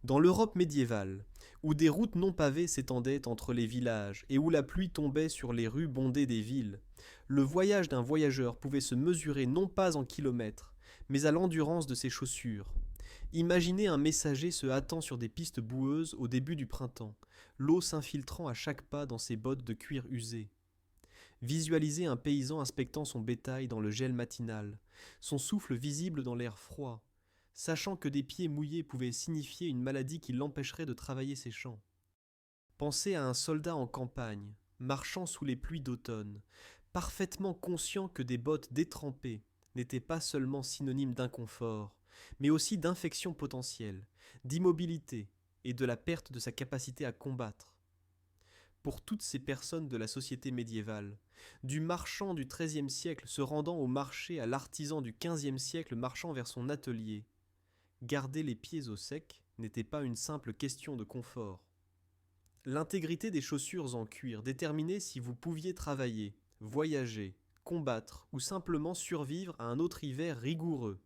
Dans l'Europe médiévale, où des routes non pavées s'étendaient entre les villages et où la pluie tombait sur les rues bondées des villes, le voyage d'un voyageur pouvait se mesurer non pas en kilomètres, mais à l'endurance de ses chaussures. Imaginez un messager se hâtant sur des pistes boueuses au début du printemps, l'eau s'infiltrant à chaque pas dans ses bottes de cuir usé. Visualisez un paysan inspectant son bétail dans le gel matinal, son souffle visible dans l'air froid, sachant que des pieds mouillés pouvaient signifier une maladie qui l'empêcherait de travailler ses champs. Pensez à un soldat en campagne, marchant sous les pluies d'automne, parfaitement conscient que des bottes détrempées n'étaient pas seulement synonymes d'inconfort, mais aussi d'infection potentielle, d'immobilité et de la perte de sa capacité à combattre. Pour toutes ces personnes de la société médiévale, du marchand du XIIIe siècle se rendant au marché à l'artisan du XVe siècle marchant vers son atelier, garder les pieds au sec n'était pas une simple question de confort. L'intégrité des chaussures en cuir déterminait si vous pouviez travailler, voyager, combattre ou simplement survivre à un autre hiver rigoureux.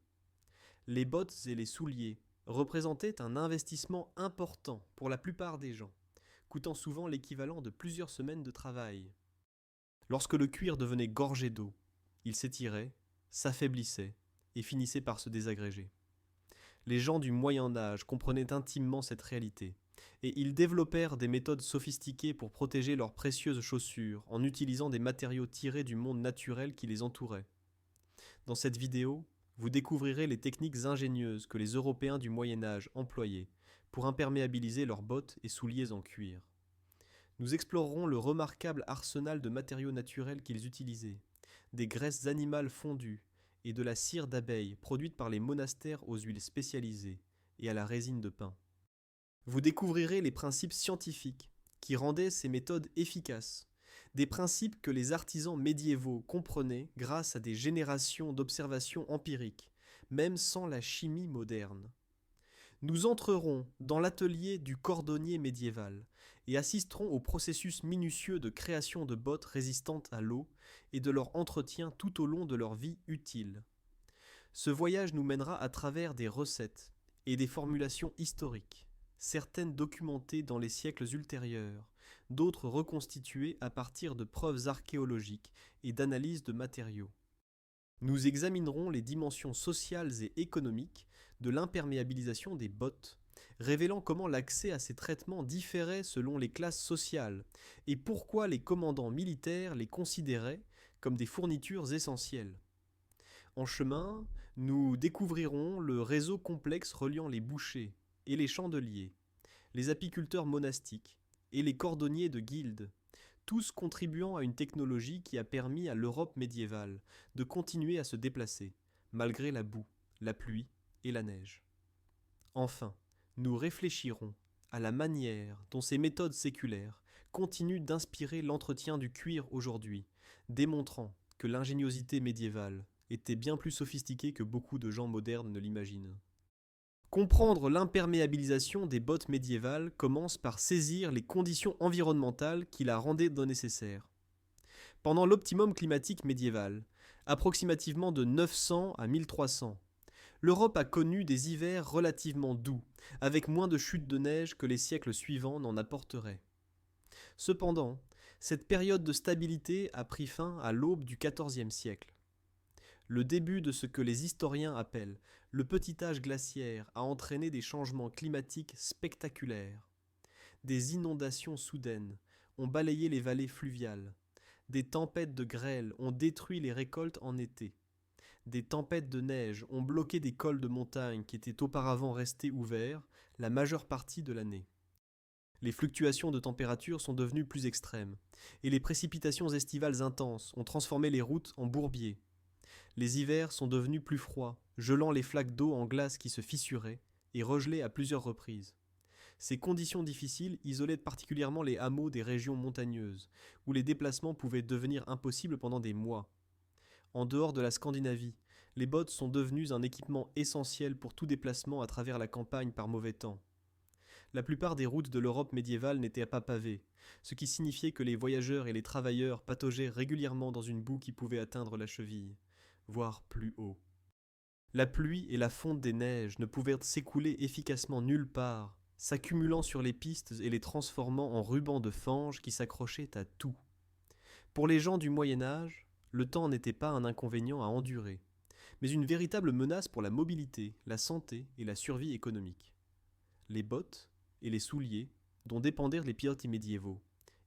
Les bottes et les souliers représentaient un investissement important pour la plupart des gens, coûtant souvent l'équivalent de plusieurs semaines de travail. Lorsque le cuir devenait gorgé d'eau, il s'étirait, s'affaiblissait et finissait par se désagréger. Les gens du Moyen Âge comprenaient intimement cette réalité, et ils développèrent des méthodes sophistiquées pour protéger leurs précieuses chaussures en utilisant des matériaux tirés du monde naturel qui les entourait. Dans cette vidéo, vous découvrirez les techniques ingénieuses que les Européens du Moyen Âge employaient pour imperméabiliser leurs bottes et souliers en cuir. Nous explorerons le remarquable arsenal de matériaux naturels qu'ils utilisaient, des graisses animales fondues et de la cire d'abeille produite par les monastères aux huiles spécialisées et à la résine de pin. Vous découvrirez les principes scientifiques qui rendaient ces méthodes efficaces, des principes que les artisans médiévaux comprenaient grâce à des générations d'observations empiriques, même sans la chimie moderne. Nous entrerons dans l'atelier du cordonnier médiéval et assisterons au processus minutieux de création de bottes résistantes à l'eau et de leur entretien tout au long de leur vie utile. Ce voyage nous mènera à travers des recettes et des formulations historiques, certaines documentées dans les siècles ultérieurs, d'autres reconstituées à partir de preuves archéologiques et d'analyses de matériaux. Nous examinerons les dimensions sociales et économiques de l'imperméabilisation des bottes, révélant comment l'accès à ces traitements différait selon les classes sociales et pourquoi les commandants militaires les considéraient comme des fournitures essentielles. En chemin, nous découvrirons le réseau complexe reliant les bouchers et les chandeliers, les apiculteurs monastiques et les cordonniers de guildes, tous contribuant à une technologie qui a permis à l'Europe médiévale de continuer à se déplacer, malgré la boue, la pluie et la neige. Enfin, nous réfléchirons à la manière dont ces méthodes séculaires continuent d'inspirer l'entretien du cuir aujourd'hui, démontrant que l'ingéniosité médiévale était bien plus sophistiquée que beaucoup de gens modernes ne l'imaginent. Comprendre l'imperméabilisation des bottes médiévales commence par saisir les conditions environnementales qui la rendaient nécessaire. Pendant l'optimum climatique médiéval, approximativement de 900 à 1300, l'Europe a connu des hivers relativement doux, avec moins de chutes de neige que les siècles suivants n'en apporteraient. Cependant, cette période de stabilité a pris fin à l'aube du XIVe siècle. Le début de ce que les historiens appellent le petit âge glaciaire a entraîné des changements climatiques spectaculaires. Des inondations soudaines ont balayé les vallées fluviales. Des tempêtes de grêle ont détruit les récoltes en été. Des tempêtes de neige ont bloqué des cols de montagne qui étaient auparavant restés ouverts la majeure partie de l'année. Les fluctuations de température sont devenues plus extrêmes, et les précipitations estivales intenses ont transformé les routes en bourbiers. Les hivers sont devenus plus froids, gelant les flaques d'eau en glace qui se fissuraient et regelaient à plusieurs reprises. Ces conditions difficiles isolaient particulièrement les hameaux des régions montagneuses, où les déplacements pouvaient devenir impossibles pendant des mois. En dehors de la Scandinavie, les bottes sont devenues un équipement essentiel pour tout déplacement à travers la campagne par mauvais temps. La plupart des routes de l'Europe médiévale n'étaient pas pavées, ce qui signifiait que les voyageurs et les travailleurs pataugeaient régulièrement dans une boue qui pouvait atteindre la cheville, voire plus haut. La pluie et la fonte des neiges ne pouvaient s'écouler efficacement nulle part, s'accumulant sur les pistes et les transformant en rubans de fange qui s'accrochaient à tout. Pour les gens du Moyen Âge, le temps n'était pas un inconvénient à endurer, mais une véritable menace pour la mobilité, la santé et la survie économique. Les bottes et les souliers, dont dépendaient les pilotes médiévaux,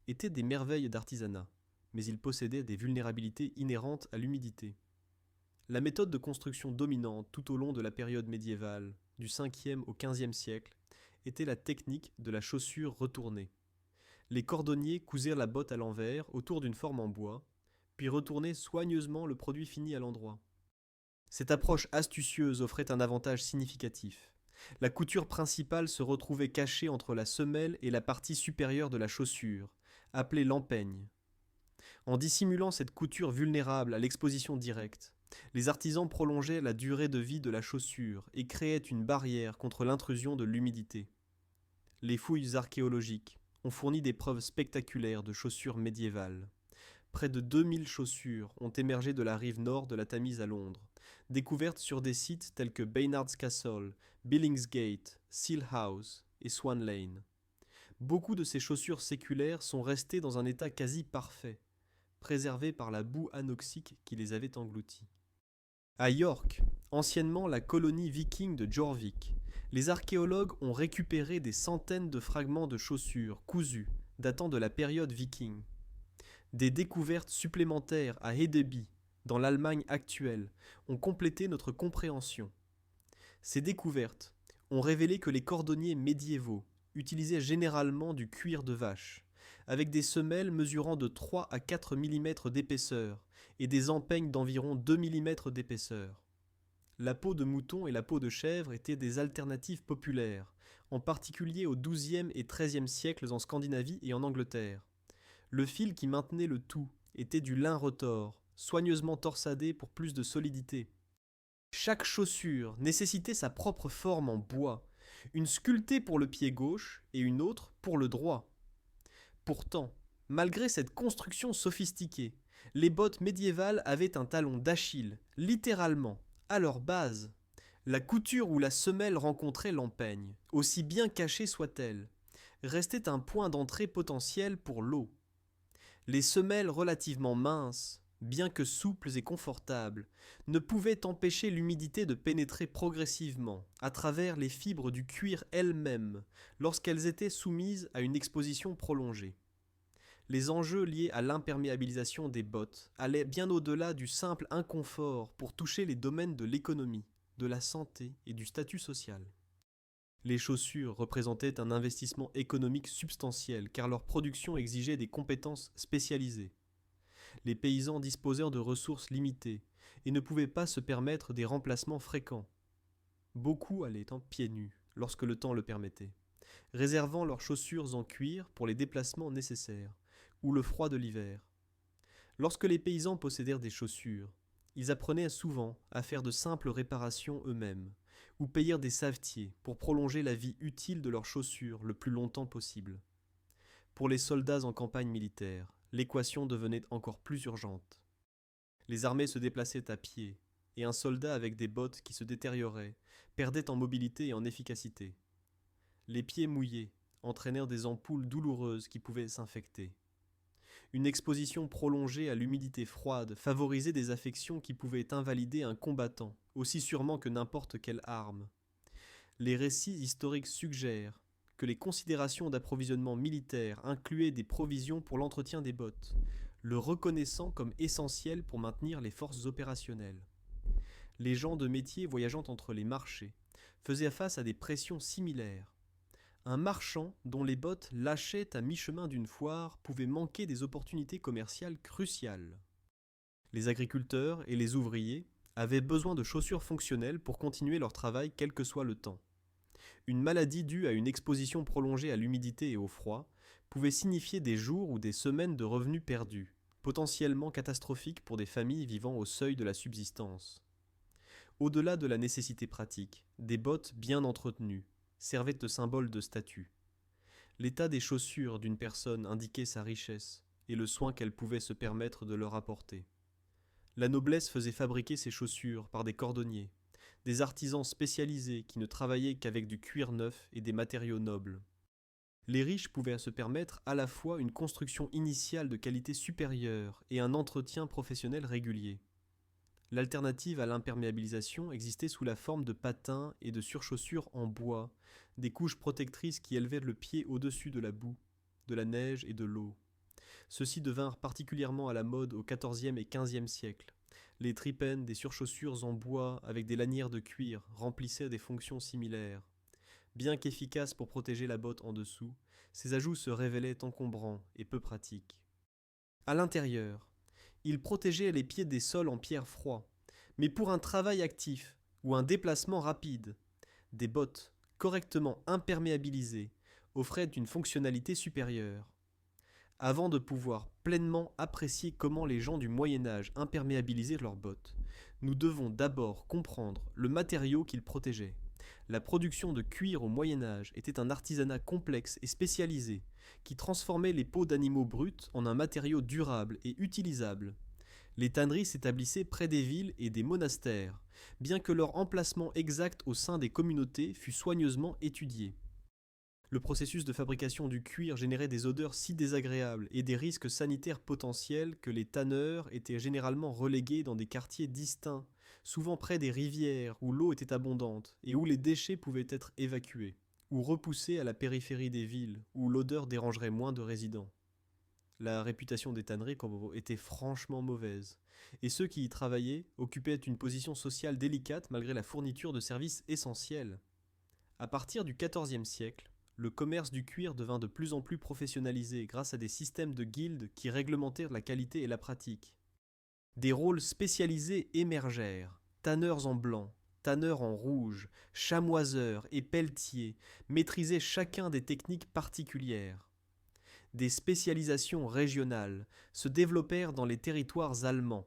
étaient des merveilles d'artisanat, mais ils possédaient des vulnérabilités inhérentes à l'humidité. La méthode de construction dominante tout au long de la période médiévale, du 5e au 15e siècle, était la technique de la chaussure retournée. Les cordonniers cousirent la botte à l'envers autour d'une forme en bois, puis retournaient soigneusement le produit fini à l'endroit. Cette approche astucieuse offrait un avantage significatif. La couture principale se retrouvait cachée entre la semelle et la partie supérieure de la chaussure, appelée l'empeigne. En dissimulant cette couture vulnérable à l'exposition directe, les artisans prolongeaient la durée de vie de la chaussure et créaient une barrière contre l'intrusion de l'humidité. Les fouilles archéologiques ont fourni des preuves spectaculaires de chaussures médiévales. Près de 2000 chaussures ont émergé de la rive nord de la Tamise à Londres, découvertes sur des sites tels que Baynard's Castle, Billingsgate, Seal House et Swan Lane. Beaucoup de ces chaussures séculaires sont restées dans un état quasi parfait, préservées par la boue anoxique qui les avait englouties. À York, anciennement la colonie viking de Jorvik, les archéologues ont récupéré des centaines de fragments de chaussures cousues datant de la période viking. Des découvertes supplémentaires à Hedeby, dans l'Allemagne actuelle, ont complété notre compréhension. Ces découvertes ont révélé que les cordonniers médiévaux utilisaient généralement du cuir de vache, avec des semelles mesurant de 3 à 4 mm d'épaisseur et des empeignes d'environ 2 mm d'épaisseur. La peau de mouton et la peau de chèvre étaient des alternatives populaires, en particulier au XIIe et XIIIe siècles en Scandinavie et en Angleterre. Le fil qui maintenait le tout était du lin retors, soigneusement torsadé pour plus de solidité. Chaque chaussure nécessitait sa propre forme en bois, une sculptée pour le pied gauche et une autre pour le droit. Pourtant, malgré cette construction sophistiquée, les bottes médiévales avaient un talon d'Achille, littéralement, à leur base. La couture où la semelle rencontrait l'empeigne, aussi bien cachée soit-elle, restait un point d'entrée potentiel pour l'eau. Les semelles relativement minces, bien que souples et confortables, ne pouvaient empêcher l'humidité de pénétrer progressivement à travers les fibres du cuir elles-mêmes lorsqu'elles étaient soumises à une exposition prolongée. Les enjeux liés à l'imperméabilisation des bottes allaient bien au-delà du simple inconfort pour toucher les domaines de l'économie, de la santé et du statut social. Les chaussures représentaient un investissement économique substantiel car leur production exigeait des compétences spécialisées. Les paysans disposèrent de ressources limitées et ne pouvaient pas se permettre des remplacements fréquents. Beaucoup allaient en pieds nus lorsque le temps le permettait, réservant leurs chaussures en cuir pour les déplacements nécessaires ou le froid de l'hiver. Lorsque les paysans possédèrent des chaussures, ils apprenaient souvent à faire de simples réparations eux-mêmes ou payèrent des savetiers pour prolonger la vie utile de leurs chaussures le plus longtemps possible. Pour les soldats en campagne militaire, l'équation devenait encore plus urgente. Les armées se déplaçaient à pied, et un soldat avec des bottes qui se détérioraient perdait en mobilité et en efficacité. Les pieds mouillés entraînèrent des ampoules douloureuses qui pouvaient s'infecter. Une exposition prolongée à l'humidité froide favorisait des affections qui pouvaient invalider un combattant, aussi sûrement que n'importe quelle arme. Les récits historiques suggèrent que les considérations d'approvisionnement militaire incluaient des provisions pour l'entretien des bottes, le reconnaissant comme essentiel pour maintenir les forces opérationnelles. Les gens de métier voyageant entre les marchés faisaient face à des pressions similaires. Un marchand dont les bottes lâchaient à mi-chemin d'une foire pouvait manquer des opportunités commerciales cruciales. Les agriculteurs et les ouvriers avaient besoin de chaussures fonctionnelles pour continuer leur travail quel que soit le temps. Une maladie due à une exposition prolongée à l'humidité et au froid pouvait signifier des jours ou des semaines de revenus perdus, potentiellement catastrophiques pour des familles vivant au seuil de la subsistance. Au-delà de la nécessité pratique, des bottes bien entretenues servait de symbole de statut. L'état des chaussures d'une personne indiquait sa richesse et le soin qu'elle pouvait se permettre de leur apporter. La noblesse faisait fabriquer ses chaussures par des cordonniers, des artisans spécialisés qui ne travaillaient qu'avec du cuir neuf et des matériaux nobles. Les riches pouvaient se permettre à la fois une construction initiale de qualité supérieure et un entretien professionnel régulier. L'alternative à l'imperméabilisation existait sous la forme de patins et de surchaussures en bois, des couches protectrices qui élevaient le pied au-dessus de la boue, de la neige et de l'eau. Ceux-ci devinrent particulièrement à la mode au XIVe et XVe siècle. Les tripènes, des surchaussures en bois avec des lanières de cuir, remplissaient des fonctions similaires. Bien qu'efficaces pour protéger la botte en dessous, ces ajouts se révélaient encombrants et peu pratiques. À l'intérieur, ils protégeaient les pieds des sols en pierre froid, mais pour un travail actif ou un déplacement rapide, des bottes correctement imperméabilisées offraient une fonctionnalité supérieure. Avant de pouvoir pleinement apprécier comment les gens du Moyen Âge imperméabilisaient leurs bottes, nous devons d'abord comprendre le matériau qu'ils protégeaient. La production de cuir au Moyen Âge était un artisanat complexe et spécialisé qui transformait les peaux d'animaux bruts en un matériau durable et utilisable. Les tanneries s'établissaient près des villes et des monastères, bien que leur emplacement exact au sein des communautés fût soigneusement étudié. Le processus de fabrication du cuir générait des odeurs si désagréables et des risques sanitaires potentiels que les tanneurs étaient généralement relégués dans des quartiers distincts, souvent près des rivières où l'eau était abondante et où les déchets pouvaient être évacués, ou repoussés à la périphérie des villes où l'odeur dérangerait moins de résidents. La réputation des tanneries était franchement mauvaise, et ceux qui y travaillaient occupaient une position sociale délicate malgré la fourniture de services essentiels. À partir du XIVe siècle, le commerce du cuir devint de plus en plus professionnalisé grâce à des systèmes de guildes qui réglementèrent la qualité et la pratique. Des rôles spécialisés émergèrent, tanneurs en blanc, tanneurs en rouge, chamoiseurs et pelletiers maîtrisaient chacun des techniques particulières. Des spécialisations régionales se développèrent dans les territoires allemands,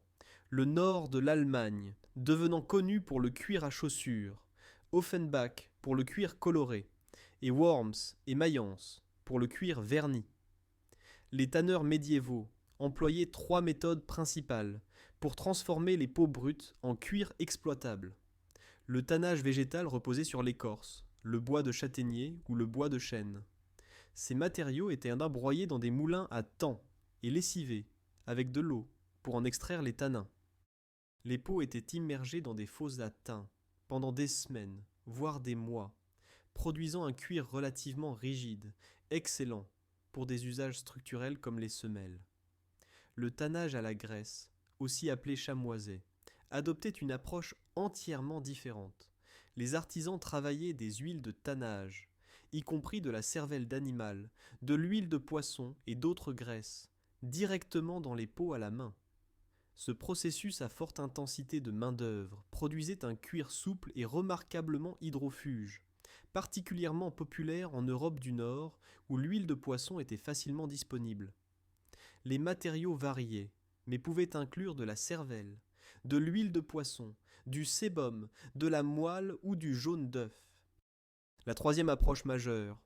le nord de l'Allemagne devenant connu pour le cuir à chaussures, Offenbach pour le cuir coloré, et Worms et Mayence pour le cuir verni. Les tanneurs médiévaux employaient 3 méthodes principales pour transformer les peaux brutes en cuir exploitable. Le tannage végétal reposait sur l'écorce, le bois de châtaignier ou le bois de chêne. Ces matériaux étaient broyés dans des moulins à tan et lessivés avec de l'eau pour en extraire les tanins. Les peaux étaient immergées dans des fosses à thym pendant des semaines, voire des mois, produisant un cuir relativement rigide, excellent pour des usages structurels comme les semelles. Le tannage à la graisse, aussi appelé chamoiset, adoptait une approche entièrement différente. Les artisans travaillaient des huiles de tannage, y compris de la cervelle d'animal, de l'huile de poisson et d'autres graisses, directement dans les peaux à la main. Ce processus à forte intensité de main-d'œuvre produisait un cuir souple et remarquablement hydrofuge, particulièrement populaire en Europe du Nord où l'huile de poisson était facilement disponible. Les matériaux variaient, mais pouvaient inclure de la cervelle, de l'huile de poisson, du sébum, de la moelle ou du jaune d'œuf. La troisième approche majeure,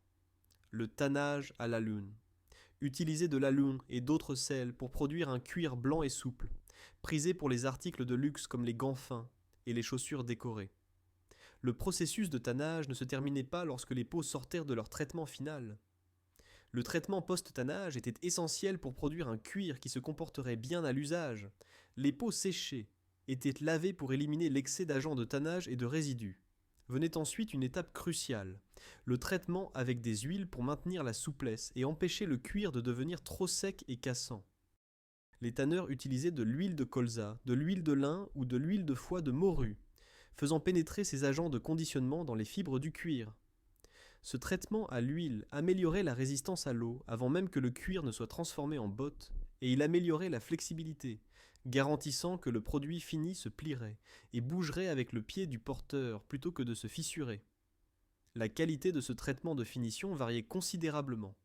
le tannage à la lune. Utiliser de l'alun et d'autres sels pour produire un cuir blanc et souple, prisé pour les articles de luxe comme les gants fins et les chaussures décorées. Le processus de tannage ne se terminait pas lorsque les peaux sortèrent de leur traitement final. Le traitement post-tannage était essentiel pour produire un cuir qui se comporterait bien à l'usage. Les peaux séchées étaient lavées pour éliminer l'excès d'agents de tannage et de résidus. Venait ensuite une étape cruciale, le traitement avec des huiles pour maintenir la souplesse et empêcher le cuir de devenir trop sec et cassant. Les tanneurs utilisaient de l'huile de colza, de l'huile de lin ou de l'huile de foie de morue, faisant pénétrer ces agents de conditionnement dans les fibres du cuir. Ce traitement à l'huile améliorait la résistance à l'eau avant même que le cuir ne soit transformé en bottes, et il améliorait la flexibilité, garantissant que le produit fini se plierait et bougerait avec le pied du porteur plutôt que de se fissurer. La qualité de ce traitement de finition variait considérablement.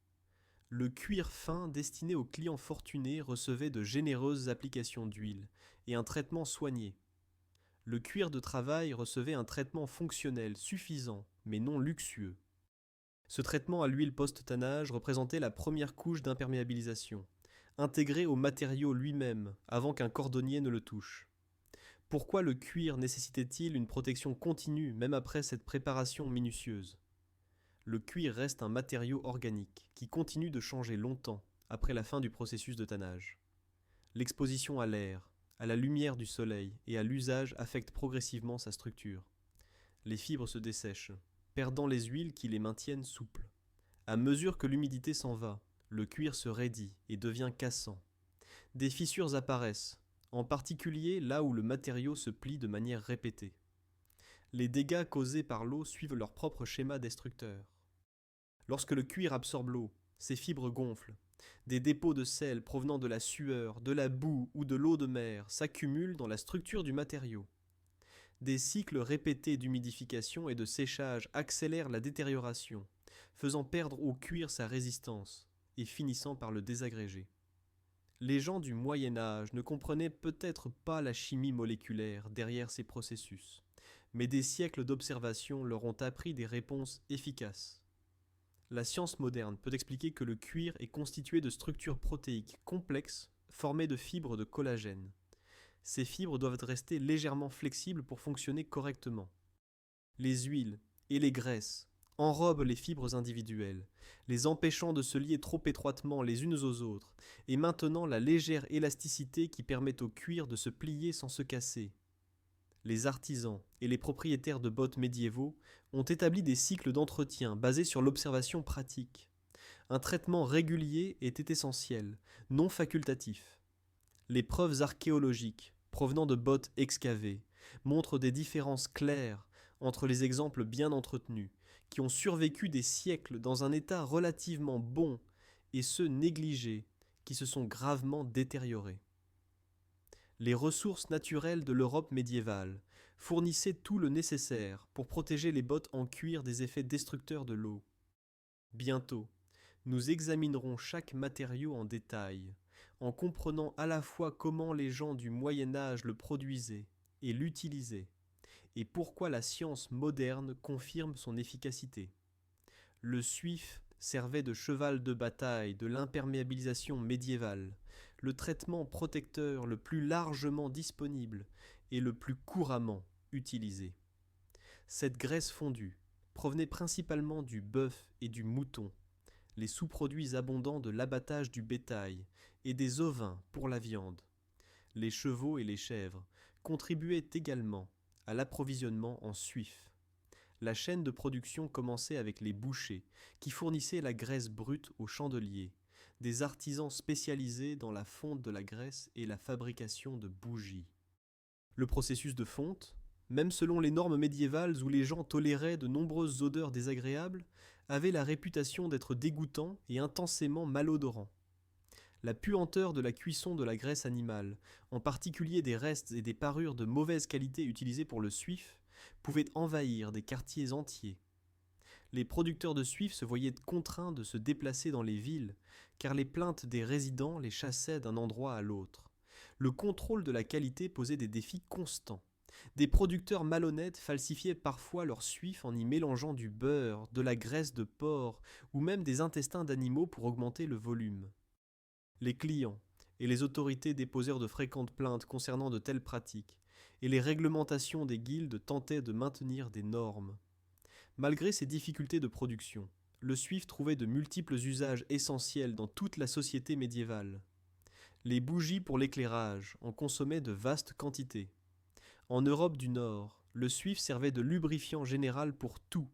Le cuir fin destiné aux clients fortunés recevait de généreuses applications d'huile et un traitement soigné. Le cuir de travail recevait un traitement fonctionnel suffisant, mais non luxueux. Ce traitement à l'huile post-tannage représentait la première couche d'imperméabilisation, intégrée au matériau lui-même avant qu'un cordonnier ne le touche. Pourquoi le cuir nécessitait-il une protection continue même après cette préparation minutieuse? Le cuir reste un matériau organique qui continue de changer longtemps après la fin du processus de tannage. L'exposition à l'air, à la lumière du soleil et à l'usage affecte progressivement sa structure. Les fibres se dessèchent, perdant les huiles qui les maintiennent souples. À mesure que l'humidité s'en va, le cuir se raidit et devient cassant. Des fissures apparaissent, en particulier là où le matériau se plie de manière répétée. Les dégâts causés par l'eau suivent leur propre schéma destructeur. Lorsque le cuir absorbe l'eau, ses fibres gonflent. Des dépôts de sel provenant de la sueur, de la boue ou de l'eau de mer s'accumulent dans la structure du matériau. Des cycles répétés d'humidification et de séchage accélèrent la détérioration, faisant perdre au cuir sa résistance et finissant par le désagréger. Les gens du Moyen Âge ne comprenaient peut-être pas la chimie moléculaire derrière ces processus, mais des siècles d'observation leur ont appris des réponses efficaces. La science moderne peut expliquer que le cuir est constitué de structures protéiques complexes formées de fibres de collagène. Ces fibres doivent rester légèrement flexibles pour fonctionner correctement. Les huiles et les graisses enrobent les fibres individuelles, les empêchant de se lier trop étroitement les unes aux autres et maintenant la légère élasticité qui permet au cuir de se plier sans se casser. Les artisans et les propriétaires de bottes médiévaux ont établi des cycles d'entretien basés sur l'observation pratique. Un traitement régulier était essentiel, non facultatif. Les preuves archéologiques, provenant de bottes excavées, montrent des différences claires entre les exemples bien entretenus, qui ont survécu des siècles dans un état relativement bon, et ceux négligés, qui se sont gravement détériorés. Les ressources naturelles de l'Europe médiévale fournissaient tout le nécessaire pour protéger les bottes en cuir des effets destructeurs de l'eau. Bientôt, nous examinerons chaque matériau en détail, en comprenant à la fois comment les gens du Moyen Âge le produisaient et l'utilisaient, et pourquoi la science moderne confirme son efficacité. Le suif servait de cheval de bataille de l'imperméabilisation médiévale, le traitement protecteur le plus largement disponible et le plus couramment utilisé. Cette graisse fondue provenait principalement du bœuf et du mouton, les sous-produits abondants de l'abattage du bétail et des ovins pour la viande. Les chevaux et les chèvres contribuaient également à l'approvisionnement en suif. La chaîne de production commençait avec les bouchers, qui fournissaient la graisse brute aux chandeliers, des artisans spécialisés dans la fonte de la graisse et la fabrication de bougies. Le processus de fonte, même selon les normes médiévales où les gens toléraient de nombreuses odeurs désagréables, avait la réputation d'être dégoûtant et intensément malodorant. La puanteur de la cuisson de la graisse animale, en particulier des restes et des parures de mauvaise qualité utilisés pour le suif, pouvait envahir des quartiers entiers. Les producteurs de suif se voyaient contraints de se déplacer dans les villes, car les plaintes des résidents les chassaient d'un endroit à l'autre. Le contrôle de la qualité posait des défis constants. Des producteurs malhonnêtes falsifiaient parfois leur suif en y mélangeant du beurre, de la graisse de porc ou même des intestins d'animaux pour augmenter le volume. Les clients et les autorités déposèrent de fréquentes plaintes concernant de telles pratiques, et les réglementations des guildes tentaient de maintenir des normes. Malgré ces difficultés de production, le suif trouvait de multiples usages essentiels dans toute la société médiévale. Les bougies pour l'éclairage en consommaient de vastes quantités. En Europe du Nord, le suif servait de lubrifiant général pour tout,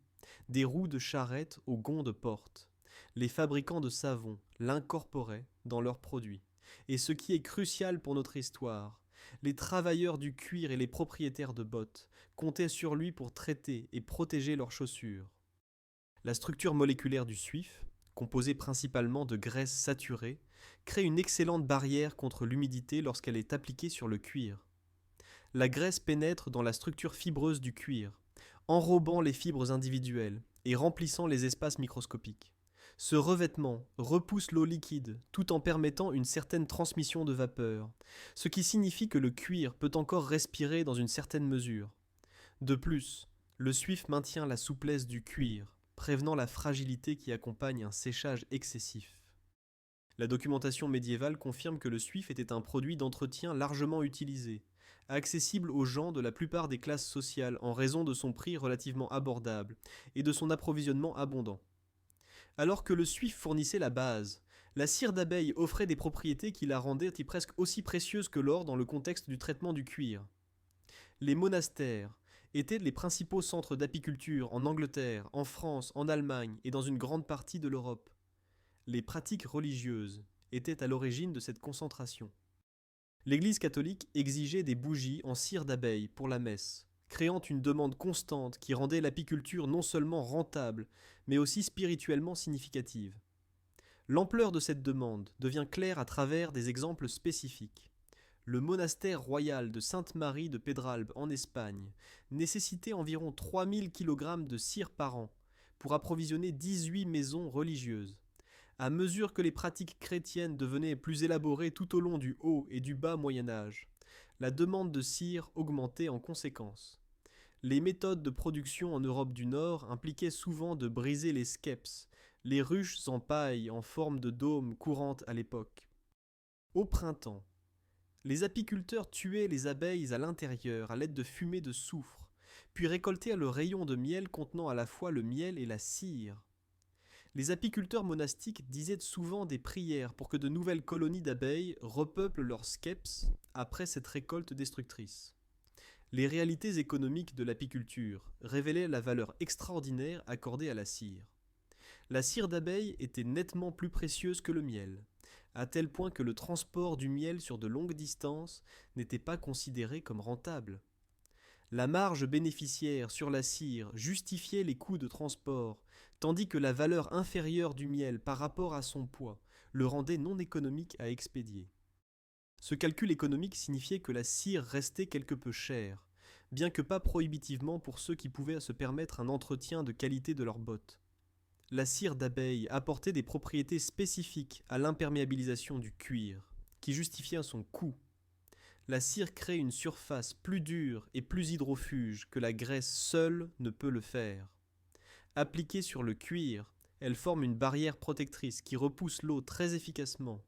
des roues de charrette aux gonds de porte. Les fabricants de savon l'incorporaient dans leurs produits. Et ce qui est crucial pour notre histoire, les travailleurs du cuir et les propriétaires de bottes comptaient sur lui pour traiter et protéger leurs chaussures. La structure moléculaire du suif, composée principalement de graisse saturée, crée une excellente barrière contre l'humidité lorsqu'elle est appliquée sur le cuir. La graisse pénètre dans la structure fibreuse du cuir, enrobant les fibres individuelles et remplissant les espaces microscopiques. Ce revêtement repousse l'eau liquide tout en permettant une certaine transmission de vapeur, ce qui signifie que le cuir peut encore respirer dans une certaine mesure. De plus, le suif maintient la souplesse du cuir, prévenant la fragilité qui accompagne un séchage excessif. La documentation médiévale confirme que le suif était un produit d'entretien largement utilisé, accessible aux gens de la plupart des classes sociales en raison de son prix relativement abordable et de son approvisionnement abondant. Alors que le suif fournissait la base, la cire d'abeille offrait des propriétés qui la rendaient presque aussi précieuse que l'or dans le contexte du traitement du cuir. Les monastères étaient les principaux centres d'apiculture en Angleterre, en France, en Allemagne et dans une grande partie de l'Europe. Les pratiques religieuses étaient à l'origine de cette concentration. L'Église catholique exigeait des bougies en cire d'abeille pour la messe, créant une demande constante qui rendait l'apiculture non seulement rentable, mais aussi spirituellement significative. L'ampleur de cette demande devient claire à travers des exemples spécifiques. Le monastère royal de Sainte-Marie de Pedralbes en Espagne nécessitait environ 3000 kg de cire par an pour approvisionner 18 maisons religieuses. À mesure que les pratiques chrétiennes devenaient plus élaborées tout au long du Haut et du Bas Moyen Âge, la demande de cire augmentait en conséquence. Les méthodes de production en Europe du Nord impliquaient souvent de briser les skeps, les ruches en paille en forme de dôme courantes à l'époque. Au printemps, les apiculteurs tuaient les abeilles à l'intérieur à l'aide de fumée de soufre, puis récoltaient le rayon de miel contenant à la fois le miel et la cire. Les apiculteurs monastiques disaient souvent des prières pour que de nouvelles colonies d'abeilles repeuplent leurs skeps après cette récolte destructrice. Les réalités économiques de l'apiculture révélaient la valeur extraordinaire accordée à la cire. La cire d'abeille était nettement plus précieuse que le miel, à tel point que le transport du miel sur de longues distances n'était pas considéré comme rentable. La marge bénéficiaire sur la cire justifiait les coûts de transport, tandis que la valeur inférieure du miel par rapport à son poids le rendait non économique à expédier. Ce calcul économique signifiait que la cire restait quelque peu chère, bien que pas prohibitivement pour ceux qui pouvaient se permettre un entretien de qualité de leurs bottes. La cire d'abeille apportait des propriétés spécifiques à l'imperméabilisation du cuir, qui justifiaient son coût. La cire crée une surface plus dure et plus hydrofuge que la graisse seule ne peut le faire. Appliquée sur le cuir, elle forme une barrière protectrice qui repousse l'eau très efficacement.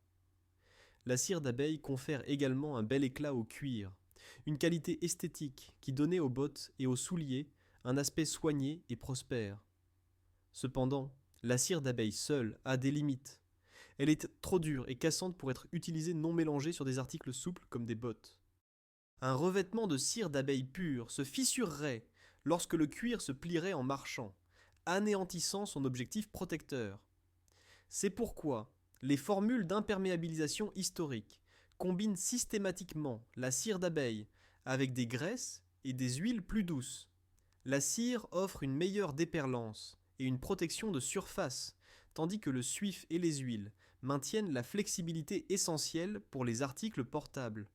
La cire d'abeille confère également un bel éclat au cuir, une qualité esthétique qui donnait aux bottes et aux souliers un aspect soigné et prospère. Cependant, la cire d'abeille seule a des limites. Elle est trop dure et cassante pour être utilisée non mélangée sur des articles souples comme des bottes. Un revêtement de cire d'abeille pure se fissurerait lorsque le cuir se plierait en marchant, anéantissant son objectif protecteur. C'est pourquoi les formules d'imperméabilisation historique combinent systématiquement la cire d'abeille avec des graisses et des huiles plus douces. La cire offre une meilleure déperlance et une protection de surface, tandis que le suif et les huiles maintiennent la flexibilité essentielle pour les articles portables.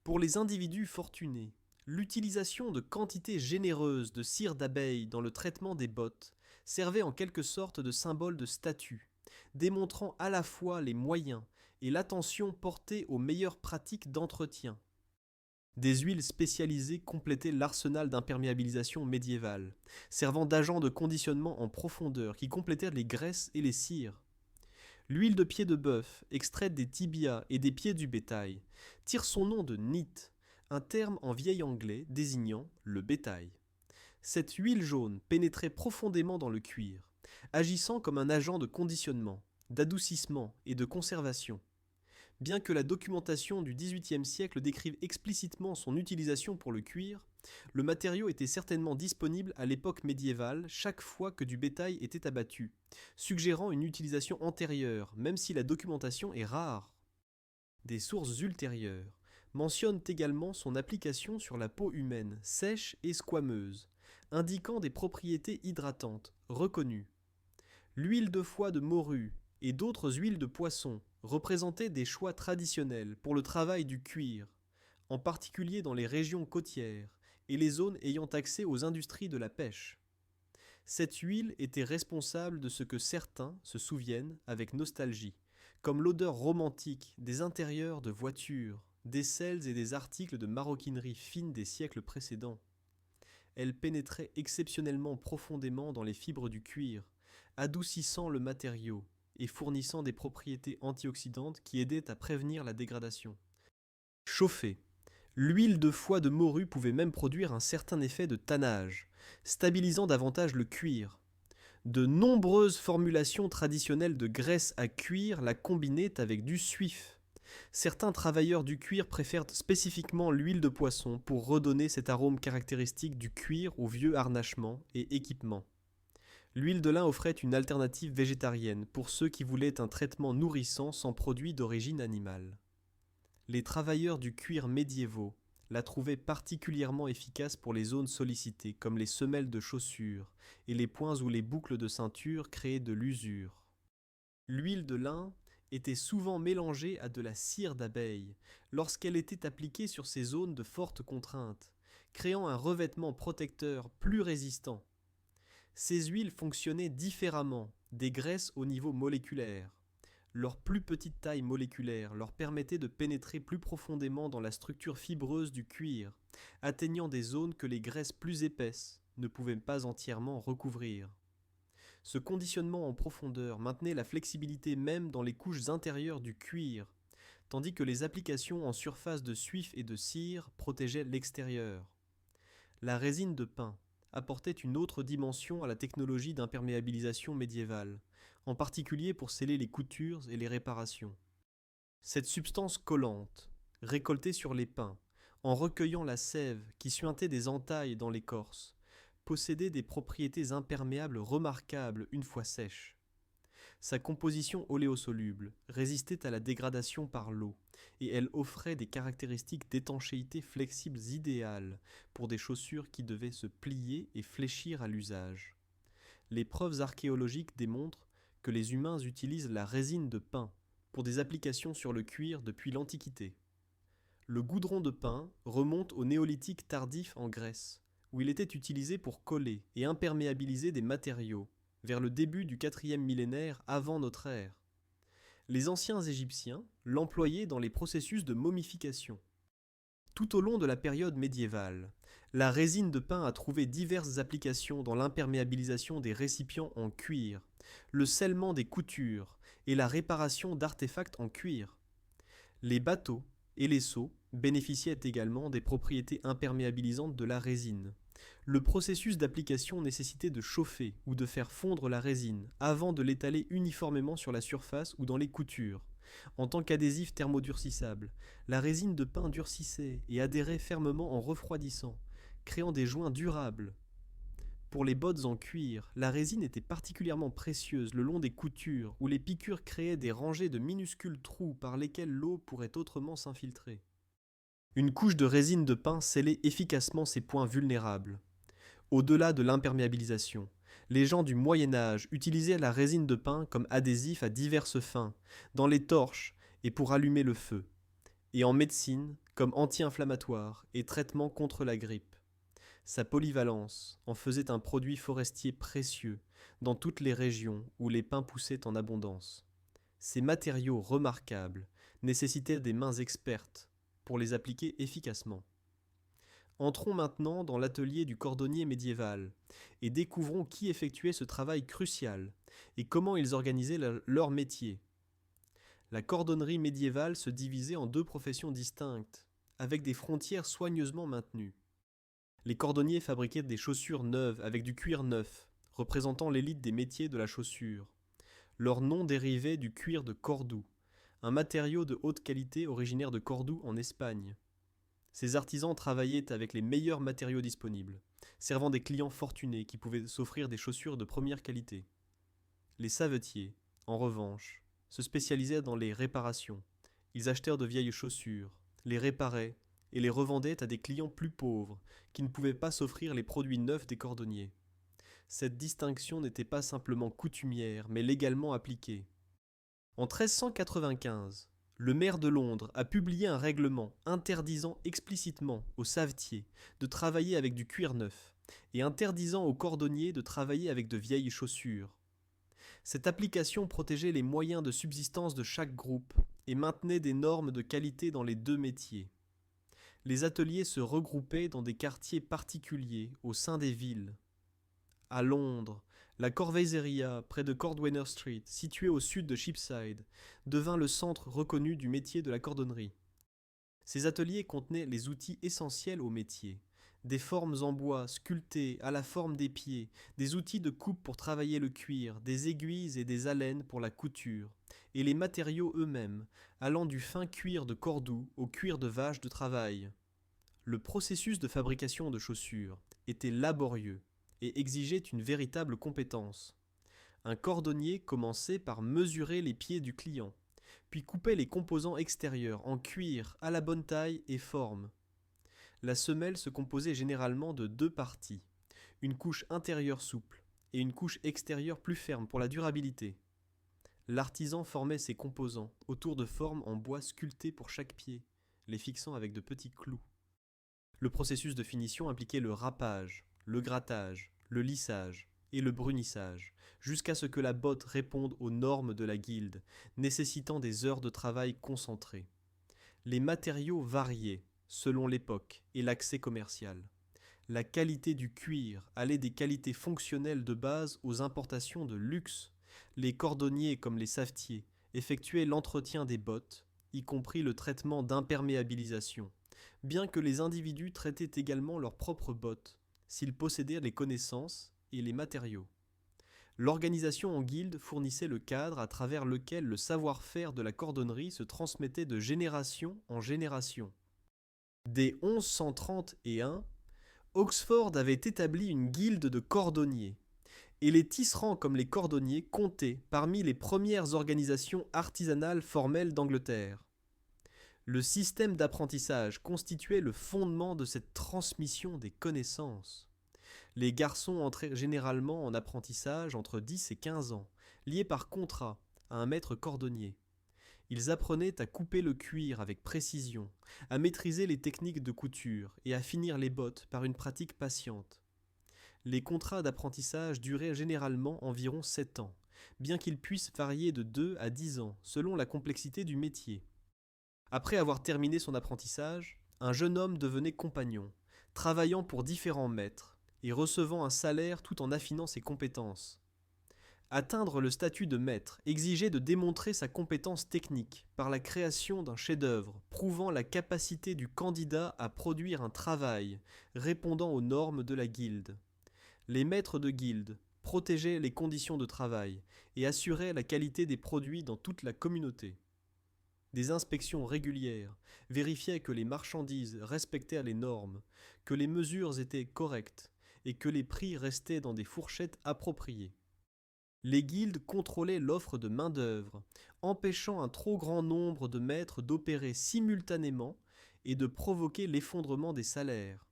Pour les individus fortunés, l'utilisation de quantités généreuses de cire d'abeille dans le traitement des bottes servait en quelque sorte de symbole de statut, démontrant à la fois les moyens et l'attention portée aux meilleures pratiques d'entretien. Des huiles spécialisées complétaient l'arsenal d'imperméabilisation médiéval, servant d'agents de conditionnement en profondeur qui complétèrent les graisses et les cires. L'huile de pied de bœuf, extraite des tibias et des pieds du bétail, tire son nom de nit, un terme en vieil anglais désignant le bétail. Cette huile jaune pénétrait profondément dans le cuir, agissant comme un agent de conditionnement, d'adoucissement et de conservation. Bien que la documentation du XVIIIe siècle décrive explicitement son utilisation pour le cuir, le matériau était certainement disponible à l'époque médiévale chaque fois que du bétail était abattu, suggérant une utilisation antérieure, même si la documentation est rare. Des sources ultérieures mentionnent également son application sur la peau humaine, sèche et squameuse, indiquant des propriétés hydratantes, reconnues. L'huile de foie de morue et d'autres huiles de poisson représentaient des choix traditionnels pour le travail du cuir, en particulier dans les régions côtières et les zones ayant accès aux industries de la pêche. Cette huile était responsable de ce que certains se souviennent avec nostalgie, comme l'odeur romantique des intérieurs de voitures, des selles et des articles de maroquinerie fine des siècles précédents. Elle pénétrait exceptionnellement profondément dans les fibres du cuir, adoucissant le matériau et fournissant des propriétés antioxydantes qui aidaient à prévenir la dégradation. Chauffée, L'huile de foie de morue pouvait même produire un certain effet de tannage, stabilisant davantage le cuir. De nombreuses formulations traditionnelles de graisse à cuire la combinaient avec du suif. Certains travailleurs du cuir préfèrent spécifiquement l'huile de poisson pour redonner cet arôme caractéristique du cuir aux vieux harnachements et équipements. L'huile de lin offrait une alternative végétarienne pour ceux qui voulaient un traitement nourrissant sans produits d'origine animale. Les travailleurs du cuir médiévaux la trouvaient particulièrement efficace pour les zones sollicitées, comme les semelles de chaussures et les points où les boucles de ceinture créaient de l'usure. L'huile de lin était souvent mélangée à de la cire d'abeille lorsqu'elle était appliquée sur ces zones de forte contrainte, créant un revêtement protecteur plus résistant. Ces huiles fonctionnaient différemment des graisses au niveau moléculaire. Leur plus petite taille moléculaire leur permettait de pénétrer plus profondément dans la structure fibreuse du cuir, atteignant des zones que les graisses plus épaisses ne pouvaient pas entièrement recouvrir. Ce conditionnement en profondeur maintenait la flexibilité même dans les couches intérieures du cuir, tandis que les applications en surface de suif et de cire protégeaient l'extérieur. La résine de pin apportait une autre dimension à la technologie d'imperméabilisation médiévale, en particulier pour sceller les coutures et les réparations. Cette substance collante, récoltée sur les pins, en recueillant la sève qui suintait des entailles dans l'écorce, possédait des propriétés imperméables remarquables une fois sèche. Sa composition oléosoluble résistait à la dégradation par l'eau, et elle offrait des caractéristiques d'étanchéité flexibles idéales pour des chaussures qui devaient se plier et fléchir à l'usage. Les preuves archéologiques démontrent que les humains utilisent la résine de pin pour des applications sur le cuir depuis l'Antiquité. Le goudron de pin remonte au néolithique tardif en Grèce, où il était utilisé pour coller et imperméabiliser des matériaux, vers le début du 4e millénaire avant notre ère. Les anciens Égyptiens l'employaient dans les processus de momification. Tout au long de la période médiévale, la résine de pin a trouvé diverses applications dans l'imperméabilisation des récipients en cuir, le scellement des coutures et la réparation d'artefacts en cuir. Les bateaux et les seaux bénéficiaient également des propriétés imperméabilisantes de la résine. Le processus d'application nécessitait de chauffer ou de faire fondre la résine avant de l'étaler uniformément sur la surface ou dans les coutures. En tant qu'adhésif thermodurcissable, la résine de pin durcissait et adhérait fermement en refroidissant, créant des joints durables. Pour les bottes en cuir, la résine était particulièrement précieuse le long des coutures où les piqûres créaient des rangées de minuscules trous par lesquels l'eau pourrait autrement s'infiltrer. Une couche de résine de pin scellait efficacement ces points vulnérables. Au-delà de l'imperméabilisation, les gens du Moyen Âge utilisaient la résine de pin comme adhésif à diverses fins, dans les torches et pour allumer le feu, et en médecine comme anti-inflammatoire et traitement contre la grippe. Sa polyvalence en faisait un produit forestier précieux dans toutes les régions où les pins poussaient en abondance. Ces matériaux remarquables nécessitaient des mains expertes pour les appliquer efficacement. Entrons maintenant dans l'atelier du cordonnier médiéval et découvrons qui effectuait ce travail crucial et comment ils organisaient leur métier. La cordonnerie médiévale se divisait en deux professions distinctes, avec des frontières soigneusement maintenues. Les cordonniers fabriquaient des chaussures neuves avec du cuir neuf, représentant l'élite des métiers de la chaussure. Leur nom dérivait du cuir de Cordoue, un matériau de haute qualité originaire de Cordoue en Espagne. Ces artisans travaillaient avec les meilleurs matériaux disponibles, servant des clients fortunés qui pouvaient s'offrir des chaussures de première qualité. Les savetiers, en revanche, se spécialisaient dans les réparations. Ils achetèrent de vieilles chaussures, les réparaient et les revendaient à des clients plus pauvres qui ne pouvaient pas s'offrir les produits neufs des cordonniers. Cette distinction n'était pas simplement coutumière, mais légalement appliquée. En 1395, le maire de Londres a publié un règlement interdisant explicitement aux savetiers de travailler avec du cuir neuf et interdisant aux cordonniers de travailler avec de vieilles chaussures. Cette application protégeait les moyens de subsistance de chaque groupe et maintenait des normes de qualité dans les deux métiers. Les ateliers se regroupaient dans des quartiers particuliers au sein des villes. À Londres, la Corvaiseria, près de Cordwainer Street, située au sud de Cheapside, devint le centre reconnu du métier de la cordonnerie. Ces ateliers contenaient les outils essentiels au métier. Des formes en bois sculptées à la forme des pieds, des outils de coupe pour travailler le cuir, des aiguilles et des alènes pour la couture, et les matériaux eux-mêmes, allant du fin cuir de Cordoue au cuir de vache de travail. Le processus de fabrication de chaussures était laborieux et exigeait une véritable compétence. Un cordonnier commençait par mesurer les pieds du client, puis coupait les composants extérieurs en cuir à la bonne taille et forme. La semelle se composait généralement de deux parties, une couche intérieure souple et une couche extérieure plus ferme pour la durabilité. L'artisan formait ces composants autour de formes en bois sculptées pour chaque pied, les fixant avec de petits clous. Le processus de finition impliquait le râpage, le grattage, le lissage et le brunissage, jusqu'à ce que la botte réponde aux normes de la guilde, nécessitant des heures de travail concentrées. Les matériaux variaient selon l'époque et l'accès commercial. La qualité du cuir allait des qualités fonctionnelles de base aux importations de luxe. Les cordonniers comme les savetiers effectuaient l'entretien des bottes, y compris le traitement d'imperméabilisation, bien que les individus traitaient également leurs propres bottes, s'ils possédaient les connaissances et les matériaux. L'organisation en guilde fournissait le cadre à travers lequel le savoir-faire de la cordonnerie se transmettait de génération en génération. Dès 1131, Oxford avait établi une guilde de cordonniers, et les tisserands comme les cordonniers comptaient parmi les premières organisations artisanales formelles d'Angleterre. Le système d'apprentissage constituait le fondement de cette transmission des connaissances. Les garçons entraient généralement en apprentissage entre 10 et 15 ans, liés par contrat à un maître cordonnier. Ils apprenaient à couper le cuir avec précision, à maîtriser les techniques de couture et à finir les bottes par une pratique patiente. Les contrats d'apprentissage duraient généralement environ 7 ans, bien qu'ils puissent varier de 2 à 10 ans selon la complexité du métier. Après avoir terminé son apprentissage, un jeune homme devenait compagnon, travaillant pour différents maîtres et recevant un salaire tout en affinant ses compétences. Atteindre le statut de maître exigeait de démontrer sa compétence technique par la création d'un chef-d'œuvre prouvant la capacité du candidat à produire un travail répondant aux normes de la guilde. Les maîtres de guilde protégeaient les conditions de travail et assuraient la qualité des produits dans toute la communauté. Des inspections régulières vérifiaient que les marchandises respectaient les normes, que les mesures étaient correctes et que les prix restaient dans des fourchettes appropriées. Les guildes contrôlaient l'offre de main-d'œuvre, empêchant un trop grand nombre de maîtres d'opérer simultanément et de provoquer l'effondrement des salaires.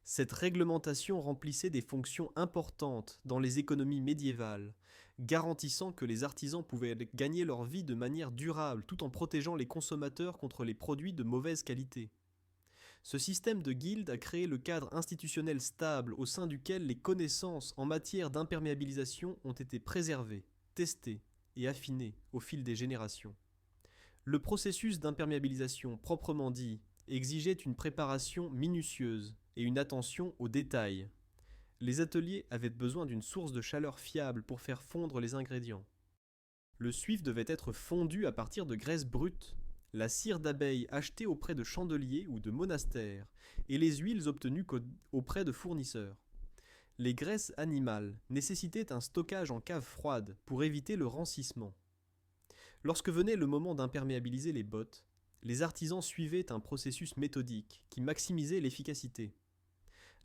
Cette réglementation remplissait des fonctions importantes dans les économies médiévales, garantissant que les artisans pouvaient gagner leur vie de manière durable tout en protégeant les consommateurs contre les produits de mauvaise qualité. Ce système de guildes a créé le cadre institutionnel stable au sein duquel les connaissances en matière d'imperméabilisation ont été préservées, testées et affinées au fil des générations. Le processus d'imperméabilisation proprement dit exigeait une préparation minutieuse et une attention aux détails. Les ateliers avaient besoin d'une source de chaleur fiable pour faire fondre les ingrédients. Le suif devait être fondu à partir de graisse brute, la cire d'abeille achetée auprès de chandeliers ou de monastères, et les huiles obtenues auprès de fournisseurs. Les graisses animales nécessitaient un stockage en cave froide pour éviter le rancissement. Lorsque venait le moment d'imperméabiliser les bottes, les artisans suivaient un processus méthodique qui maximisait l'efficacité.